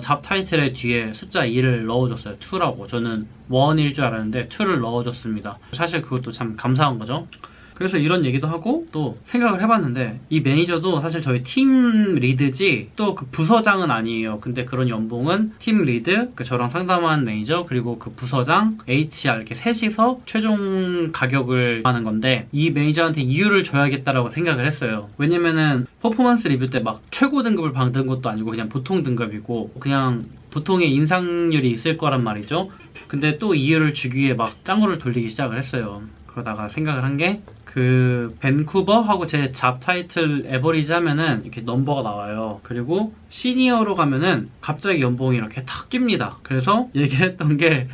잡 타이틀의 뒤에 숫자 2를 넣어줬어요. 2라고. 저는 1일 줄 알았는데 2를 넣어줬습니다. 사실 그것도 참 감사한 거죠. 그래서 이런 얘기도 하고 또 생각을 해봤는데, 이 매니저도 사실 저희 팀 리드지 또 그 부서장은 아니에요. 근데 그런 연봉은 팀 리드, 그 저랑 상담한 매니저, 그리고 그 부서장, HR 이렇게 셋이서 최종 가격을 하는 건데, 이 매니저한테 이유를 줘야겠다라고 생각을 했어요. 왜냐면은 퍼포먼스 리뷰 때 막 최고 등급을 받은 것도 아니고 그냥 보통 등급이고 그냥 보통의 인상률이 있을 거란 말이죠. 근데 또 이유를 주기 위해 막 짱구를 돌리기 시작을 했어요. 그러다가 생각을 한 게, 그 밴쿠버하고 제 잡 타이틀 에버리지 하면은 이렇게 넘버가 나와요. 그리고 시니어로 가면은 갑자기 연봉이 이렇게 탁 뜁니다. 그래서 얘기를 했던 게,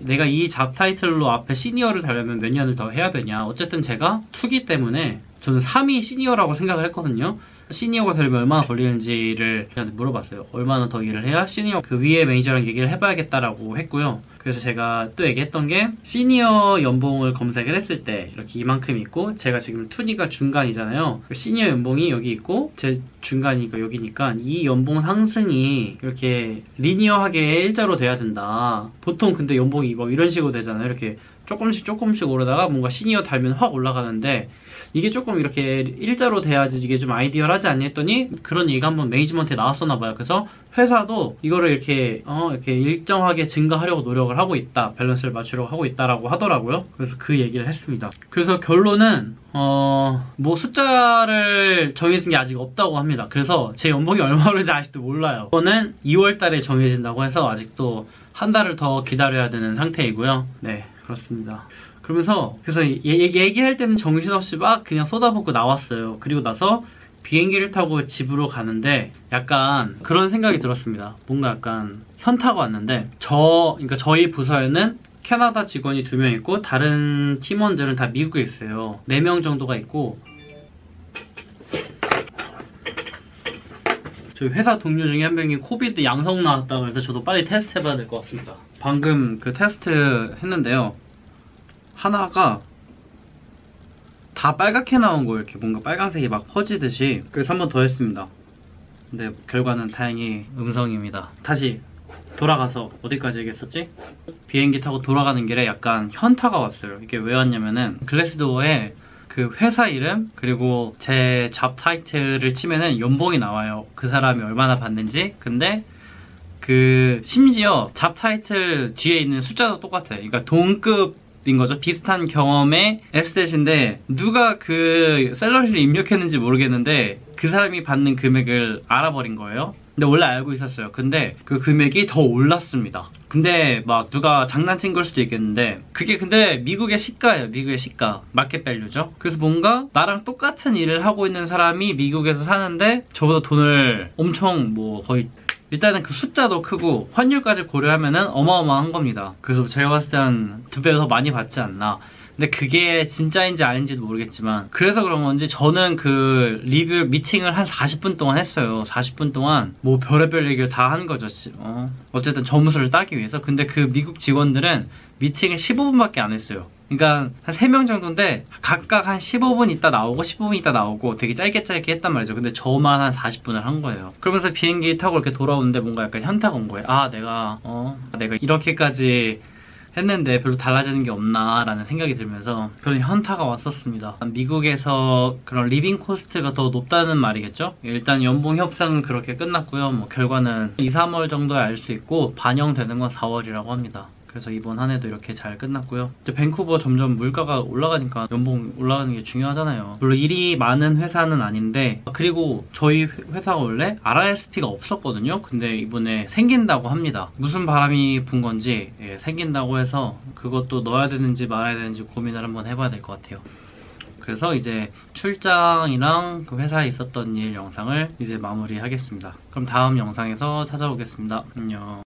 내가 이 잡 타이틀로 앞에 시니어를 달려면 몇 년을 더 해야 되냐. 어쨌든 제가 2기 때문에 저는 3이 시니어라고 생각을 했거든요. 시니어가 되려면 얼마나 걸리는지를 저한테 물어봤어요. 얼마나 더 일을 해야 시니어, 그 위에 매니저랑 얘기를 해봐야겠다라고 했고요. 그래서 제가 또 얘기했던 게, 시니어 연봉을 검색을 했을 때 이렇게 이만큼 있고, 제가 지금 2D가 중간이잖아요. 시니어 연봉이 여기 있고 제 중간이니까 여기니까 이 연봉 상승이 이렇게 리니어하게 일자로 돼야 된다. 보통 근데 연봉이 뭐 이런 식으로 되잖아요. 이렇게 조금씩 오르다가 뭔가 시니어 달면 확 올라가는데, 이게 조금 이렇게 일자로 돼야지 이게 좀 아이디어하지 않니 했더니 그런 얘기가 한번 매니지먼트에 나왔었나 봐요. 그래서 회사도 이거를 이렇게 일정하게 증가하려고 노력을 하고 있다, 밸런스를 맞추려고 하고 있다라고 하더라고요. 그래서 그 얘기를 했습니다. 그래서 결론은 뭐 숫자를 정해진 게 아직 없다고 합니다. 그래서 제 연봉이 얼마인지 아직도 몰라요. 이거는 2월 달에 정해진다고 해서 아직도 한 달을 더 기다려야 되는 상태이고요. 네, 그렇습니다. 그러면서 얘기할 때는 정신없이 막 그냥 쏟아붓고 나왔어요. 그리고 나서 비행기를 타고 집으로 가는데 약간 그런 생각이 들었습니다. 뭔가 약간 현타가 왔는데, 그러니까 저희 부서에는 캐나다 직원이 2명 있고 다른 팀원들은 다 미국에 있어요. 4명 정도가 있고, 저희 회사 동료 중에 한 명이 코비드 양성 나왔다고 해서 저도 빨리 테스트 해봐야 될 것 같습니다. 방금 그 테스트 했는데요. 하나가 다 빨갛게 나온 거예요. 이렇게 뭔가 빨간색이 막 퍼지듯이. 그래서 한 번 더 했습니다. 근데 결과는 다행히 음성입니다. 다시 돌아가서 어디까지 얘기했었지? 비행기 타고 돌아가는 길에 약간 현타가 왔어요. 이게 왜 왔냐면은 글래스도어에 그 회사 이름 그리고 제 잡 타이틀을 치면은 연봉이 나와요. 그 사람이 얼마나 받는지. 근데 그 심지어 잡 타이틀 뒤에 있는 숫자도 똑같아요. 그러니까 동급인 거죠. 비슷한 경험의 에스tet인데 누가 그 샐러리를 입력했는지 모르겠는데 그 사람이 받는 금액을 알아버린 거예요. 근데 원래 알고 있었어요. 근데 그 금액이 더 올랐습니다. 근데 막 누가 장난친 걸 수도 있겠는데 그게 근데 미국의 시가예요. 미국의 시가. 마켓 밸류죠. 그래서 뭔가 나랑 똑같은 일을 하고 있는 사람이 미국에서 사는데 저보다 돈을 엄청 뭐 거의 일단은 그 숫자도 크고 환율까지 고려하면은 어마어마한 겁니다. 그래서 제가 봤을 때 한 2배 더 많이 받지 않나. 근데 그게 진짜인지 아닌지도 모르겠지만 그래서 그런 건지 저는 그 리뷰 미팅을 한 40분 동안 했어요. 40분 동안 뭐 별의별 얘기를 다 한 거죠. 어쨌든 점수를 따기 위해서. 근데 그 미국 직원들은 미팅을 15분밖에 안 했어요. 그러니까 한 3명 정도인데 각각 한 15분 있다 나오고 15분 있다 나오고 되게 짧게 했단 말이죠. 근데 저만 한 40분을 한 거예요. 그러면서 비행기 타고 이렇게 돌아오는데 뭔가 약간 현타가 온 거예요. 아 내가 이렇게까지 했는데 별로 달라지는 게 없나라는 생각이 들면서 그런 현타가 왔었습니다. 미국에서 그런 리빙 코스트가 더 높다는 말이겠죠? 일단 연봉 협상은 그렇게 끝났고요. 뭐 결과는 2, 3월 정도에 알 수 있고 반영되는 건 4월이라고 합니다. 그래서 이번 한 해도 이렇게 잘 끝났고요. 이제 밴쿠버 점점 물가가 올라가니까 연봉 올라가는 게 중요하잖아요. 물론 일이 많은 회사는 아닌데, 그리고 저희 회사가 원래 RRSP가 없었거든요. 근데 이번에 생긴다고 합니다. 무슨 바람이 분 건지 생긴다고 해서 그것도 넣어야 되는지 말아야 되는지 고민을 한번 해봐야 될 것 같아요. 그래서 이제 출장이랑 그 회사에 있었던 일 영상을 이제 마무리하겠습니다. 그럼 다음 영상에서 찾아오겠습니다. 안녕.